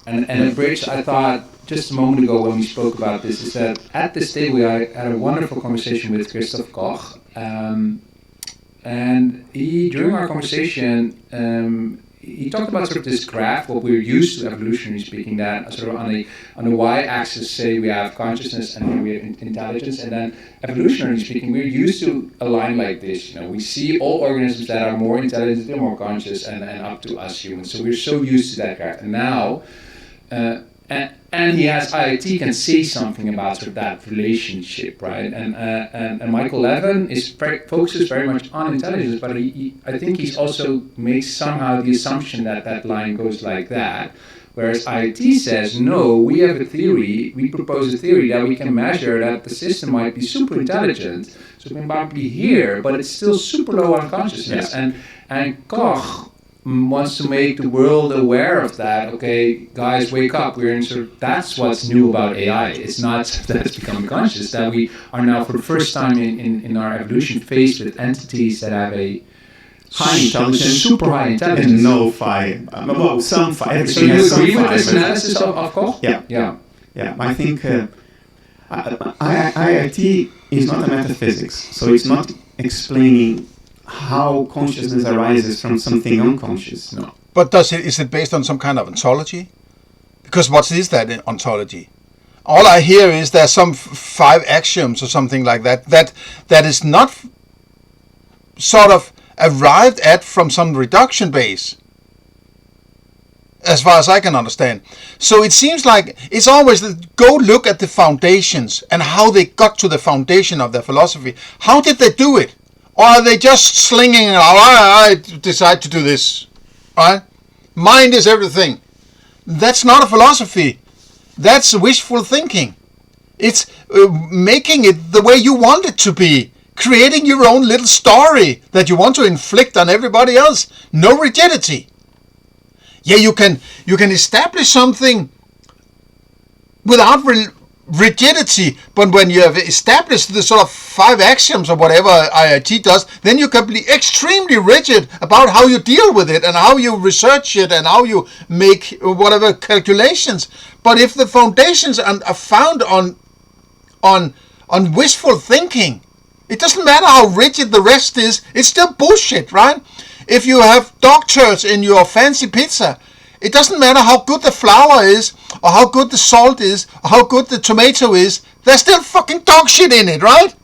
And a bridge, I thought, just a moment ago when we spoke about this, is that at this table we had a wonderful conversation with Christoph Koch. And during our conversation, he talked about sort of this graph, what we're used to, evolutionarily speaking, that sort of on the y-axis, say we have consciousness and here we have intelligence, and then evolutionarily speaking, we're used to a line like this. We see all organisms that are more intelligent, they're more conscious, and up to us humans. So we're so used to that graph. And now, and he has IIT can say something about sort of that relationship, right? And Michael Levin focuses very much on intelligence, but I think he's also makes somehow the assumption that that line goes like that, whereas IIT says, no, we have a theory, we propose a theory that we can measure that the system might be super intelligent, so it might be here, but it's still super low on consciousness. Yes. And Koch wants to make the world aware of that. Okay, guys, wake up. We're in sort of, that's what's new about AI. It's not that it's becoming conscious, that we are now for the first time in our evolution faced with entities that have a high intelligence, super high intelligence. And no phi. Well, some phi. So you agree with this analysis of Koch? Yeah. I think IIT is not a metaphysics, so it's not explaining how consciousness arises from something unconscious. No. But is it based on some kind of ontology? Because what is that in ontology? All I hear is there's some 5 axioms or something like that that is not sort of arrived at from some reduction base, as far as I can understand. So it seems like it's always go look at the foundations and how they got to the foundation of their philosophy. How did they do it? Or are they just slinging it out? I decide to do this, right? Mind is everything. That's not a philosophy. That's wishful thinking. It's making it the way you want it to be. Creating your own little story that you want to inflict on everybody else. No rigidity. Yeah, you can establish something without rigidity, but when you have established the sort of 5 axioms or whatever IIT does, then you can be extremely rigid about how you deal with it and how you research it and how you make whatever calculations. But if the foundations are found on wishful thinking, it doesn't matter how rigid the rest is, it's still bullshit, right? If you have dog turds in your fancy pizza, it doesn't matter how good the flour is, or how good the salt is, or how good the tomato is, there's still fucking dog shit in it, right?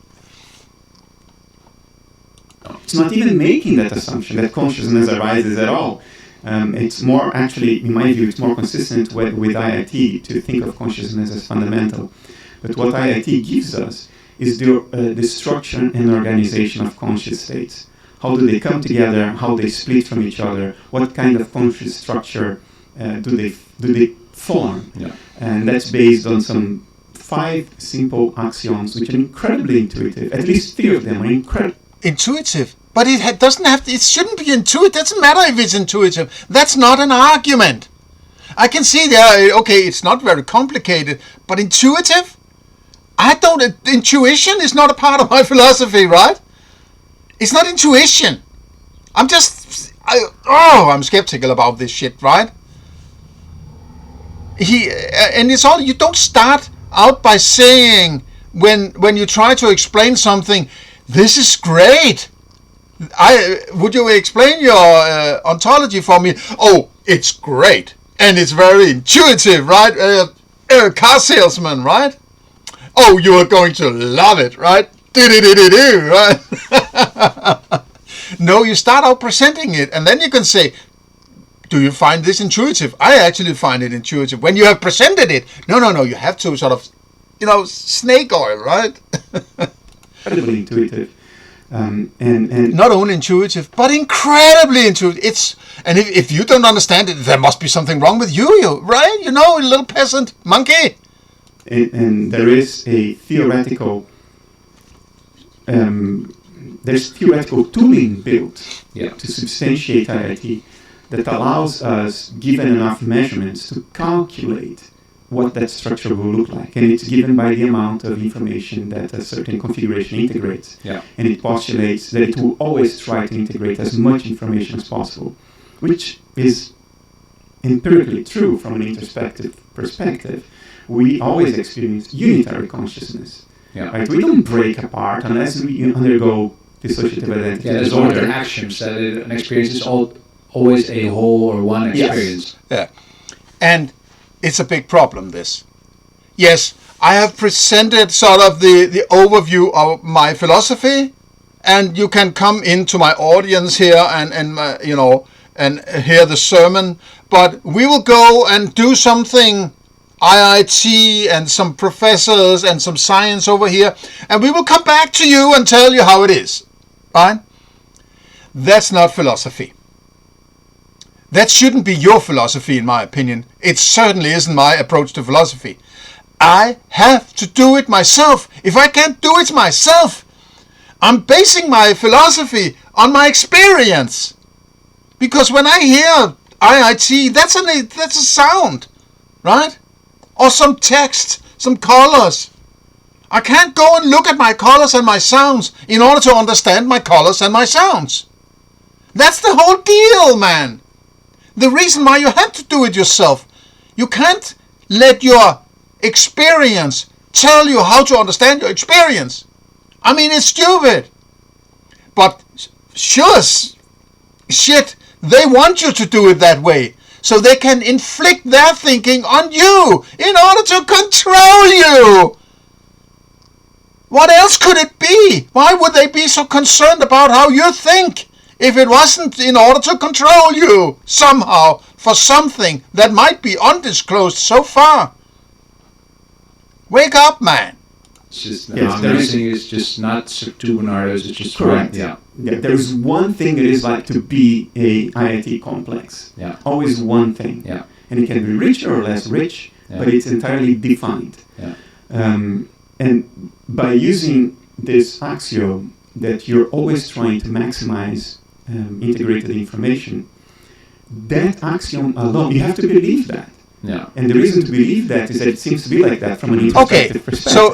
It's not even making that assumption that consciousness arises at all. It's more, actually, in my view, it's more consistent with IIT to think of consciousness as fundamental. But what IIT gives us is the structure and organization of conscious states. How do they come together? How they split from each other? What kind of conscious structure do they form? Yeah. And that's based on some 5 simple axioms, which are incredibly intuitive. At least 3 of them are incredibly intuitive. But it doesn't have to, it shouldn't be intuitive. It doesn't matter if it's intuitive. That's not an argument. I can see there, okay, it's not very complicated, but intuitive? Intuition is not a part of my philosophy, right? It's not intuition. I'm skeptical about this shit, right? And it's all, you don't start out by saying, when you try to explain something, this is great. Would you explain your ontology for me? Oh, it's great. And it's very intuitive, right? Car salesman, right? Oh, you are going to love it, right? Right? No, you start out presenting it, and then you can say, do you find this intuitive? I actually find it intuitive. When you have presented it, no, you have to sort of, snake oil, right? Incredibly intuitive. And not only intuitive, but incredibly intuitive. And if you don't understand it, there must be something wrong with you, right? A little peasant monkey. And there is a theoretical, there's theoretical tooling built to substantiate IIT that allows us, given enough measurements, to calculate what that structure will look like. And it's given by the amount of information that a certain configuration integrates. Yeah. And it postulates that it will always try to integrate as much information as possible, which is empirically true from an introspective perspective. We always experience unitary consciousness. Yeah. Right? We don't break apart unless we undergo dissociative identity. Yeah, there's order and actions that an experience is always a whole or one experience. Yes. Yeah. And it's a big problem, this. Yes, I have presented sort of the overview of my philosophy, and you can come into my audience here and hear the sermon, but we will go and do something, IIT and some professors and some science over here, and we will come back to you and tell you how it is, right? That's not philosophy. That shouldn't be your philosophy, in my opinion. It certainly isn't my approach to philosophy. I have to do it myself. If I can't do it myself, I'm basing my philosophy on my experience. Because when I hear IIT, that's a sound, right? Or some text, some colors. I can't go and look at my colors and my sounds in order to understand my colors and my sounds. That's the whole deal, man. The reason why you have to do it yourself. You can't let your experience tell you how to understand your experience. I mean, it's stupid. But sure shit, they want you to do it that way. So they can inflict their thinking on you in order to control you. What else could it be? Why would they be so concerned about how you think? If it wasn't in order to control you somehow for something that might be undisclosed so far. Wake up, man. It's just everything is just not two Bernardos, it's just correct. Yeah, there is one thing that is like to be a IIT complex. Yeah. Always one thing. Yeah. And it can be richer or less rich, but it's entirely defined. Yeah. And by using this axiom that you're always trying to maximize integrated information, that axiom alone, you have to believe that. Yeah. And the reason to believe that is that it seems to be like that from an introspective perspective. So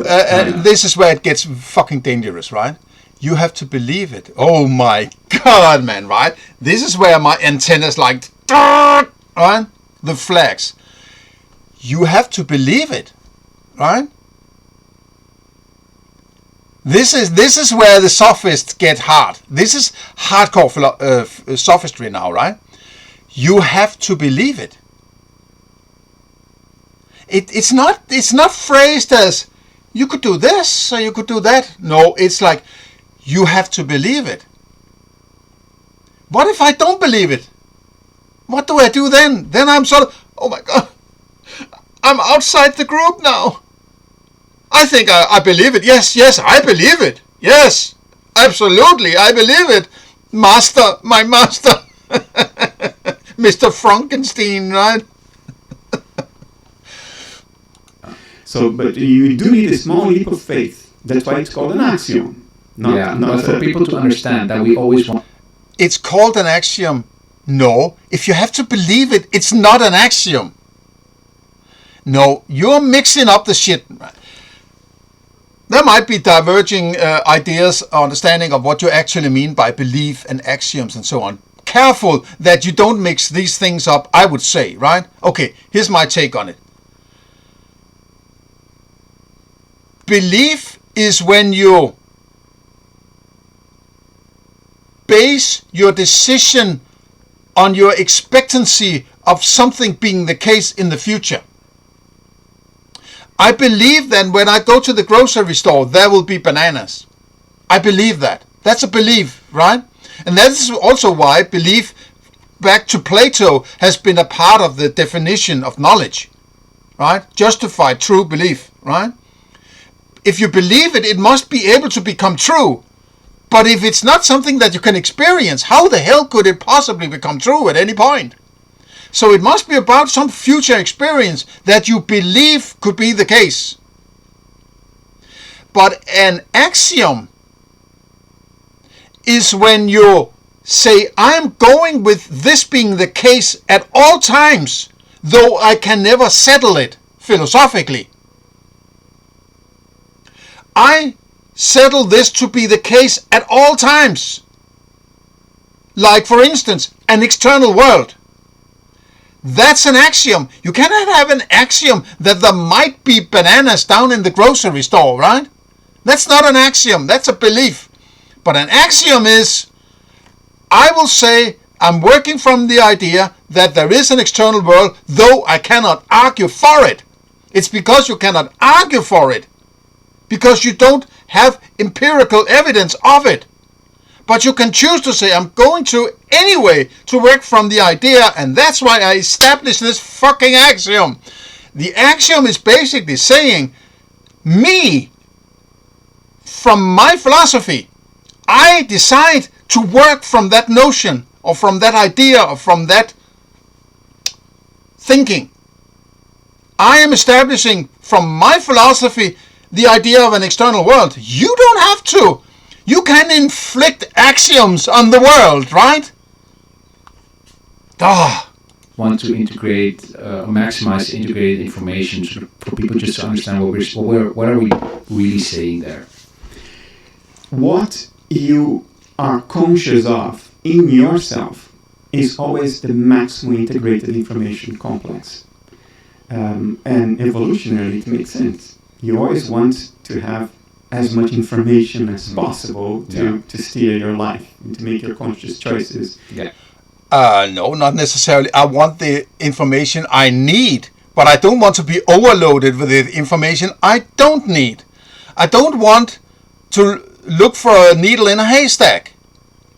this is where it gets fucking dangerous, right? You have to believe it. Oh my God, man, right? This is where my antennas like, right? The flags. You have to believe it, right? This is where the sophists get hard. This is hardcore sophistry now, right? You have to believe it. It's not phrased as you could do this or you could do that. No, it's like you have to believe it. What if I don't believe it? What do I do then? Then I'm sort of, oh my God, I'm outside the group now. I think I believe it. Yes, I believe it. Yes, absolutely, I believe it. Master, my master. Mr. Frankenstein, right? So, but you do need a small leap of faith. That's why it's called an axiom. But for people to understand that we always want... It's called an axiom. No, if you have to believe it, it's not an axiom. No, you're mixing up the shit. There might be diverging ideas or understanding of what you actually mean by belief and axioms and so on. careful that you don't mix these things up, I would say, right? Okay, here's my take on it. Belief is when you base your decision on your expectancy of something being the case in the future. I believe that when I go to the grocery store, there will be bananas. I believe that. That's a belief, right? And that's also why belief, back to Plato, has been a part of the definition of knowledge, right? Justified true belief, right? If you believe it, it must be able to become true. But if it's not something that you can experience, how the hell could it possibly become true at any point? So it must be about some future experience that you believe could be the case. But an axiom is when you say, I'm going with this being the case at all times, though I can never settle it philosophically. I settle this to be the case at all times. Like, for instance, an external world. That's an axiom. You cannot have an axiom that there might be bananas down in the grocery store, right? That's not an axiom. That's a belief. But an axiom is, I will say I'm working from the idea that there is an external world, though I cannot argue for it. It's because you cannot argue for it, because you don't have empirical evidence of it. But you can choose to say, I'm going to anyway to work from the idea, and that's why I established this fucking axiom. The axiom is basically saying, me, from my philosophy, I decide to work from that notion, or from that idea, or from that thinking. I am establishing from my philosophy the idea of an external world. You don't have to. You can inflict axioms on the world, right? Want to integrate or maximize integrated information for people just to understand what are we really saying there. What you are conscious of in yourself is always the maximum integrated information complex. And evolutionarily it makes sense. You always want to have as much information as possible to steer your life and to make your conscious choices. Yeah. No, not necessarily. I want the information I need, but I don't want to be overloaded with the information I don't need. I don't want to look for a needle in a haystack.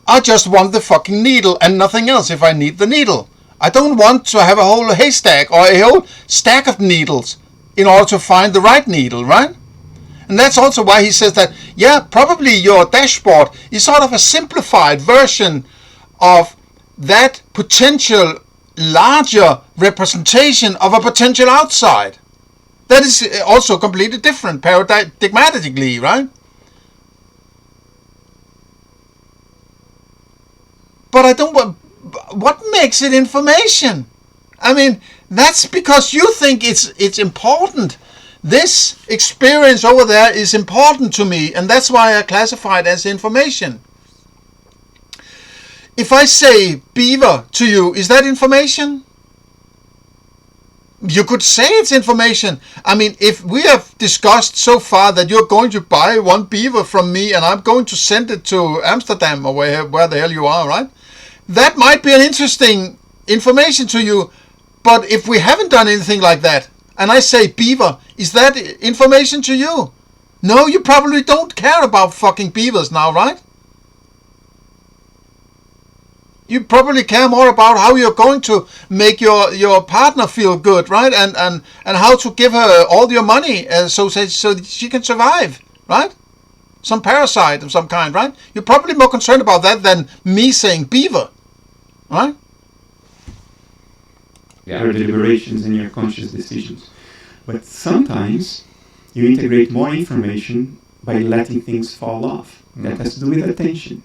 I just want the fucking needle and nothing else if I need the needle. I don't want to have a whole haystack or a whole stack of needles in order to find the right needle, right? And that's also why he says that, yeah, probably your dashboard is sort of a simplified version of that potential larger representation of a potential outside. That is also completely different paradigmatically, right? But I don't want... What makes it information? I mean, that's because you think it's important. This experience over there is important to me, and that's why I classify it as information. If I say beaver to you, is that information? You could say it's information. I mean, if we have discussed so far that you're going to buy one beaver from me and I'm going to send it to Amsterdam or where the hell you are, right? That might be an interesting information to you. But if we haven't done anything like that, and I say beaver, is that information to you? No, you probably don't care about fucking beavers now, right? You probably care more about how you're going to make your partner feel good, right? And how to give her all your money so that she can survive, right? Some parasite of some kind, right? You're probably more concerned about that than me saying beaver, right? Your deliberations and your conscious decisions. But sometimes you integrate more information by letting things fall off. That has to do with attention.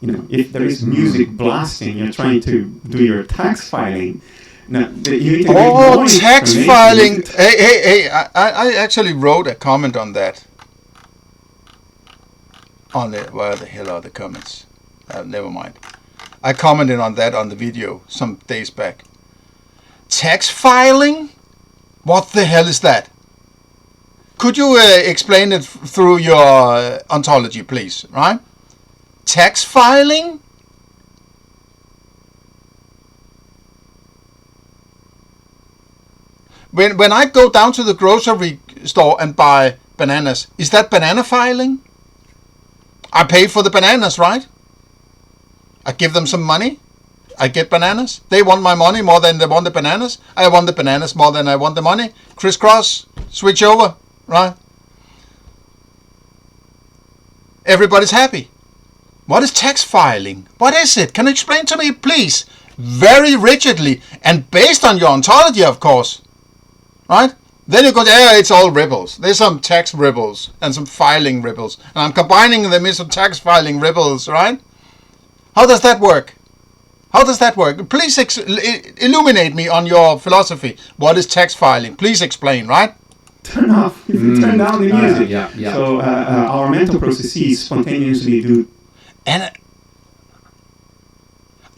You know, if there is music blasting, you're trying to do your tax filing. Now, you integrate more tax filing! Hey! I actually wrote a comment on that. Where the hell are the comments? Never mind. I commented on that on the video some days back. Tax filing? What the hell is that? Could you explain it through your ontology, please? Right? Tax filing? When I go down to the grocery store and buy bananas, is that banana filing? I pay for the bananas, right? I give them some money. I get bananas. They want my money more than they want the bananas. I want the bananas more than I want the money. Crisscross, switch over, right? Everybody's happy. What is tax filing? What is it? Can you explain to me, please? Very rigidly and based on your ontology, of course. Right? Then you go, it's all ripples. There's some tax ripples and some filing ripples. And I'm combining them into some tax filing ripples, right? How does that work? How does that work? Please illuminate me on your philosophy. What is tax filing? Please explain, right? Turn off. Turn down the music. Yeah. So our mental processes spontaneously do. And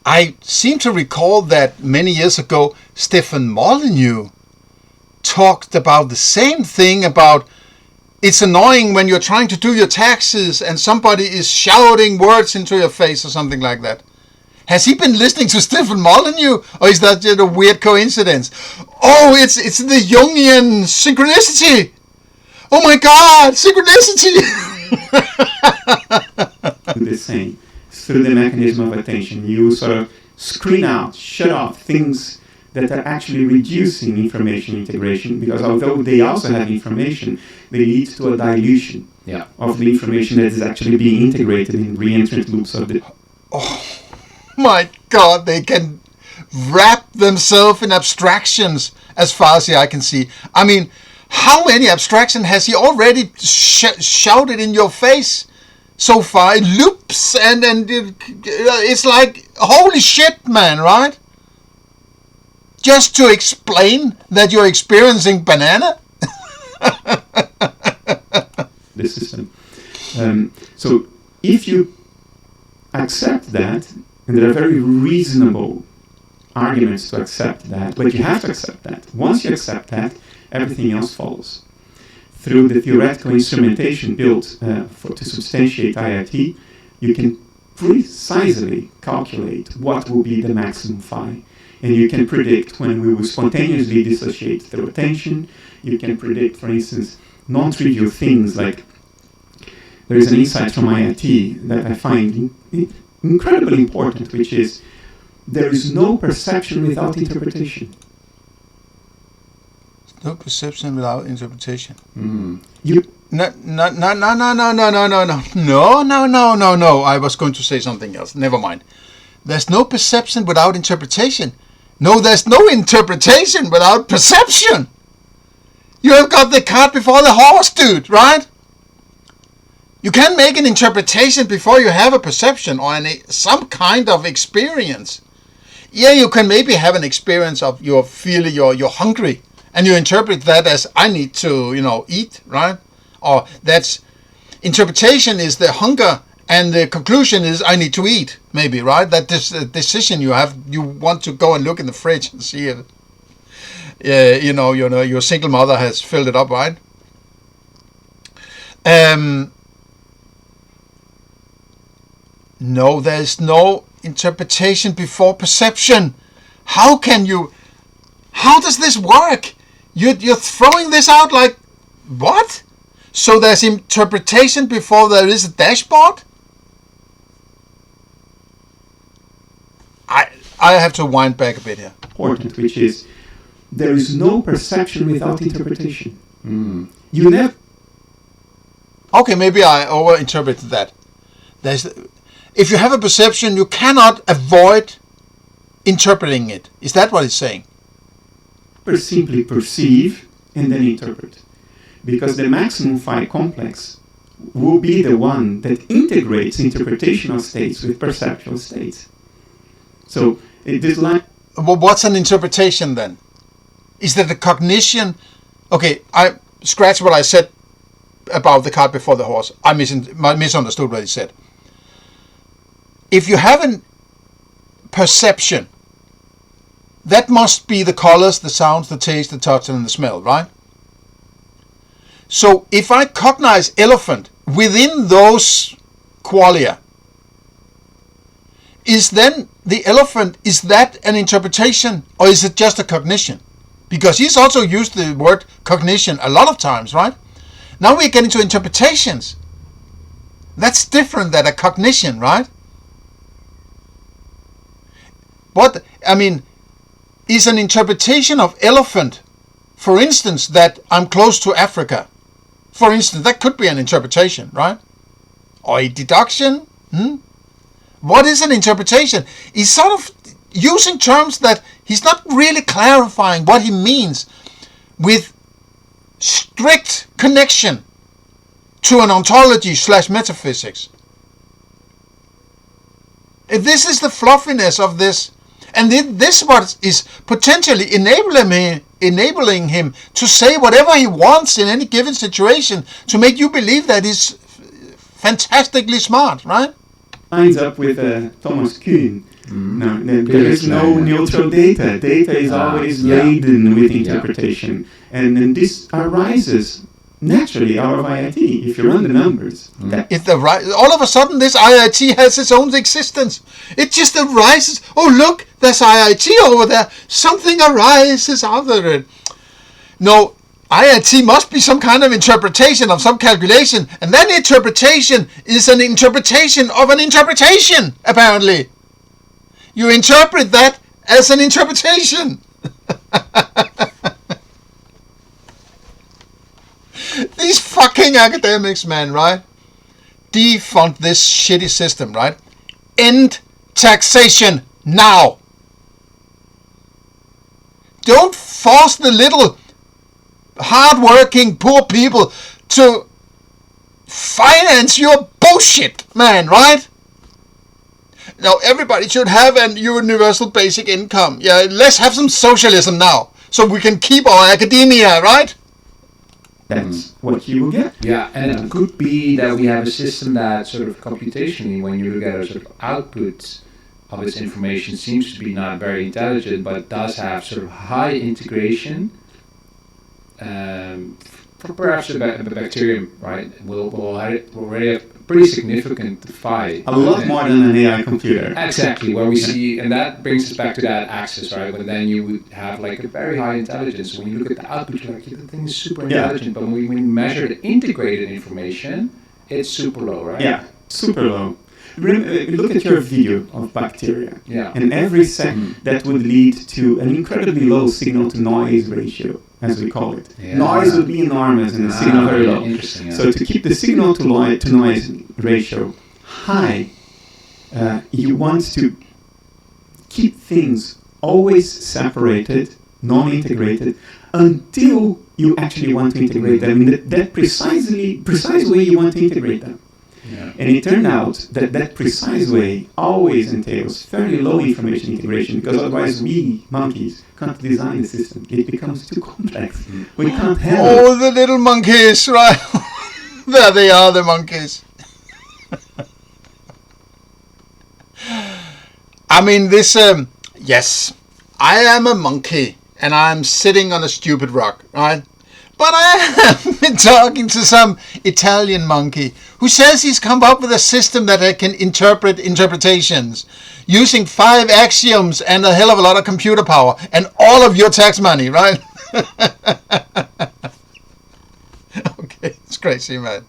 I seem to recall that many years ago, Stefan Molyneux talked about the same thing about it's annoying when you're trying to do your taxes and somebody is shouting words into your face or something like that. Has he been listening to Stefan Molyneux, or is that just a weird coincidence? Oh, it's the Jungian synchronicity. Oh my God, synchronicity. The same through the mechanism of attention. You sort of screen out, shut off things that are actually reducing information integration, because although they also have information, they lead to a dilution of the information that is actually being integrated in re-entrant loops of the... Oh my God, they can wrap themselves in abstractions as far as the eye can see. I mean, how many abstractions has he already shouted in your face so far? It loops and it's like, holy shit, man, right? Just to explain that you're experiencing banana? The system. So if you accept that, and there are very reasonable arguments to accept that, but you have to accept that. Once you accept that, everything else follows. Through the theoretical instrumentation built to substantiate IIT, you can precisely calculate what will be the maximum phi. And you can predict when we will spontaneously dissociate through attention. You can predict, for instance, non-trivial things like there is an insight from IIT that I find incredibly important, which is there is no perception without interpretation. No perception without interpretation. You No. I was going to say something else. Never mind. There's no perception without interpretation. No, there's no interpretation without perception. You have got the cart before the horse, dude, right? You can make an interpretation before you have a perception or some kind of experience. Yeah, you can maybe have an experience of you're feeling you're hungry, and you interpret that as I need to, eat, right? Or that's interpretation is the hunger, and the conclusion is I need to eat, maybe, right? That this decision you have, you want to go and look in the fridge and see if, your single mother has filled it up, right? No, there's no interpretation before perception. How does this work? You're throwing this out like, what? So there's interpretation before there is a dashboard? I have to wind back a bit here. Important, which is there is no perception without interpretation. You never... Okay, maybe I overinterpreted that. If you have a perception, you cannot avoid interpreting it. Is that what it's saying? Simply perceive and then interpret. Because the maximum phi complex will be the one that integrates interpretational states with perceptual states. So it is like... Well, what's an interpretation then? Is that a cognition? Okay, I scratch what I said about the cart before the horse. I misunderstood what he said. If you have perception. That must be the colors, the sounds, the taste, the touch, and the smell, right? So if I cognize elephant within those qualia, is then the elephant, is that an interpretation or is it just a cognition? Because he's also used the word cognition a lot of times, right? Now we're getting to interpretations. That's different than a cognition, right? What, I mean, is an interpretation of elephant, for instance, that I'm close to Africa. For instance, that could be an interpretation, right? Or a deduction. What is an interpretation? He's sort of using terms that he's not really clarifying what he means with strict connection to an ontology / metaphysics. This is the fluffiness of this. And this what is potentially enabling him to say whatever he wants in any given situation to make you believe that he's fantastically smart, right? Lines up with Thomas Kuhn. No, there is no neutral data. Data is always laden with interpretation. And this arises naturally out of IIT, if you run the numbers. All of a sudden this IIT has its own existence. It just arises. Oh look, there's IIT over there. Something arises out of it. No, IIT must be some kind of interpretation of some calculation. And that interpretation is an interpretation of an interpretation, apparently. You interpret that as an interpretation. These fucking academics, man, right? Defund this shitty system, right? End taxation now. Don't force the little hard-working poor people to finance your bullshit, man, right? Now everybody should have a universal basic income. Yeah, let's have some socialism now, so we can keep our academia, right? That's what you will get. Yeah, and it could be that we have a system that sort of computationally, when you look at a sort of output of its information, seems to be not very intelligent, but does have sort of high integration. Perhaps a bacterium, right, will already have pretty significant phi. A lot more than an AI computer. Exactly, where we see, and that brings us back to that axis, right, when then you would have like a very high intelligence. When you look at the output, you're like, the thing is super intelligent, but when we measure the integrated information, it's super low, right? Yeah, super low. Look at your video of bacteria. Yeah. And every second that would lead to an incredibly low signal-to-noise ratio, as we call it. Yeah. Noise would be enormous and the signal very low. Interesting, yeah. So to keep the signal-to-noise ratio high, you want to keep things always separated, non-integrated, until you actually want to integrate them in that precise way you want to integrate them. Yeah. And it turned out that precise way always entails fairly low information integration, because otherwise we, monkeys, can't design the system. It becomes too complex. We can't handle it. Oh, the little monkeys, right? There they are, the monkeys. I mean, this, yes, I am a monkey, and I'm sitting on a stupid rock, right? But I have been talking to some Italian monkey who says he's come up with a system that can interpret interpretations using 5 axioms and a hell of a lot of computer power and all of your tax money, right? Okay, it's crazy, man.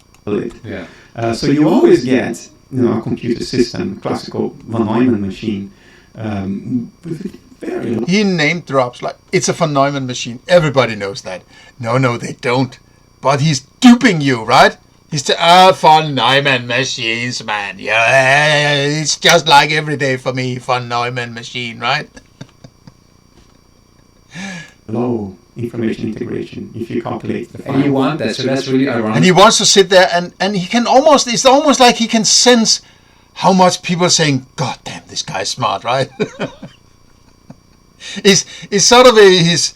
Yeah. So you always get, a computer system, classical von Neumann machine, with very low. He name drops like it's a von Neumann machine. Everybody knows that. No, they don't. But he's duping you, right? He's von Neumann machines, man. Yeah, it's just like every day for me, von Neumann machine, right? Low information integration if you calculate the file. And you want that, so that's really ironic. And he wants to sit there and he can almost, it's almost like he can sense how much people are saying, God damn, this guy's smart, right? It's sort of it's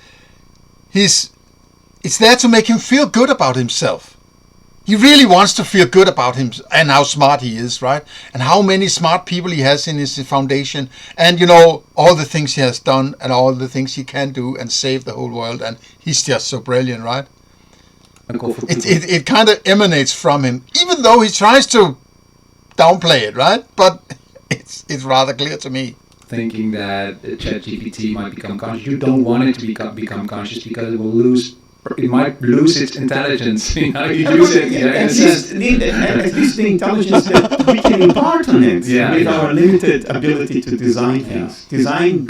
there to make him feel good about himself. He really wants to feel good about him and how smart he is, right? And how many smart people he has in his foundation. And, all the things he has done and all the things he can do and save the whole world. And he's just so brilliant, right? It kind of emanates from him, even though he tries to downplay it, right? But it's rather clear to me. Thinking that ChatGPT might become conscious. You don't want it to become conscious because it might lose its intelligence. You use it. At least the intelligence that we can impart on it with our limited ability to design things. Design.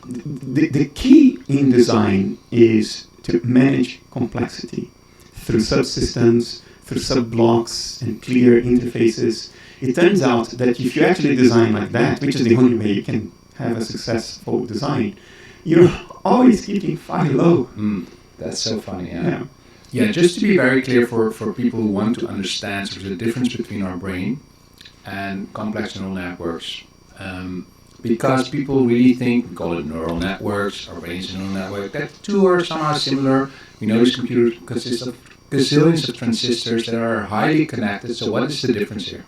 The key in design is to manage complexity through subsystems, through sub-blocks and clear interfaces. It turns out that if you actually design like that, which is the only way you can have a successful design, you're always keeping phi low. That's so funny, yeah. Just to be very clear for people who want to understand sort of the difference between our brain and complex neural networks. Because people really think, we call it neural networks, our brain's a neural network, that two are somehow similar. We know this computer consists of gazillions of transistors that are highly connected, so what is the difference here?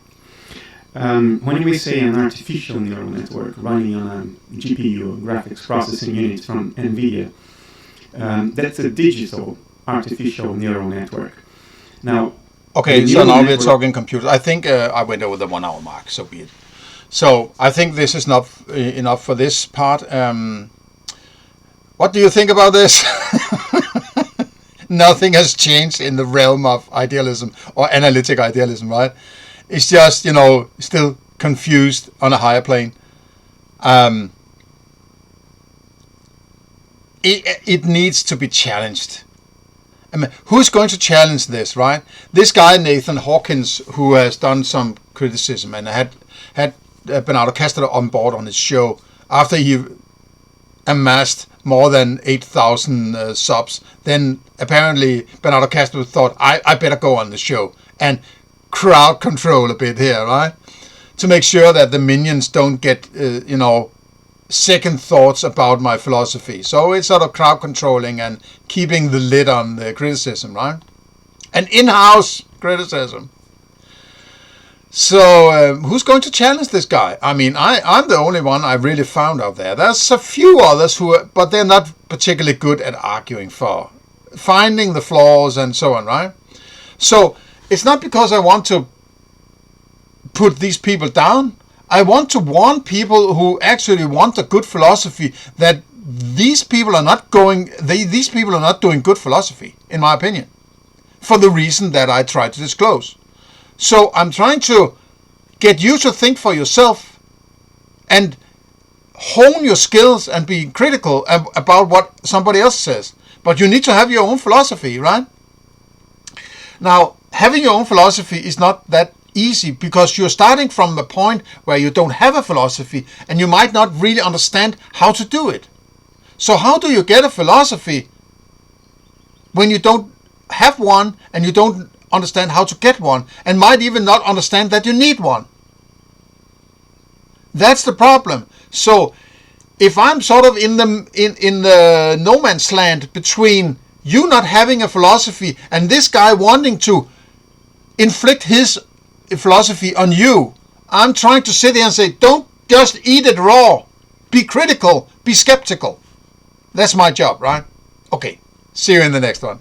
When we say an artificial neural network running on a GPU, graphics processing unit from NVIDIA, that's a digital artificial neural network. Now, okay, so now we're talking computers. I think I went over the 1 hour mark, so be it. So I think this is not enough for this part. What do you think about this? Nothing has changed in the realm of idealism or analytic idealism, right? It's just, still confused on a higher plane. It needs to be challenged. I mean, who's going to challenge this, right? This guy, Nathan Hawkins, who has done some criticism and had Bernardo Kastrup on board on his show after he amassed more than 8,000 subs, then apparently Bernardo Kastrup thought, I better go on the show and crowd control a bit here, right? To make sure that the minions don't get, second thoughts about my philosophy. So it's sort of crowd controlling and keeping the lid on the criticism, right? An in-house criticism. So who's going to challenge this guy? I mean, I'm the only one I really found out there. There's a few others but they're not particularly good at arguing for finding the flaws and so on, right? So it's not because I want to put these people down. I want to warn people who actually want a good philosophy that these people are not doing good philosophy, in my opinion, for the reason that I try to disclose. So I'm trying to get you to think for yourself and hone your skills and be critical about what somebody else says. But you need to have your own philosophy, right? Now, having your own philosophy is not that easy because you're starting from the point where you don't have a philosophy and you might not really understand how to do it. So how do you get a philosophy when you don't have one and you don't understand how to get one and might even not understand that you need one? That's the problem. So if I'm sort of in the no man's land between you not having a philosophy and this guy wanting to inflict his philosophy on you, I'm trying to sit here and say, don't just eat it raw. Be critical, be skeptical. That's my job, right? Okay, see you in the next one.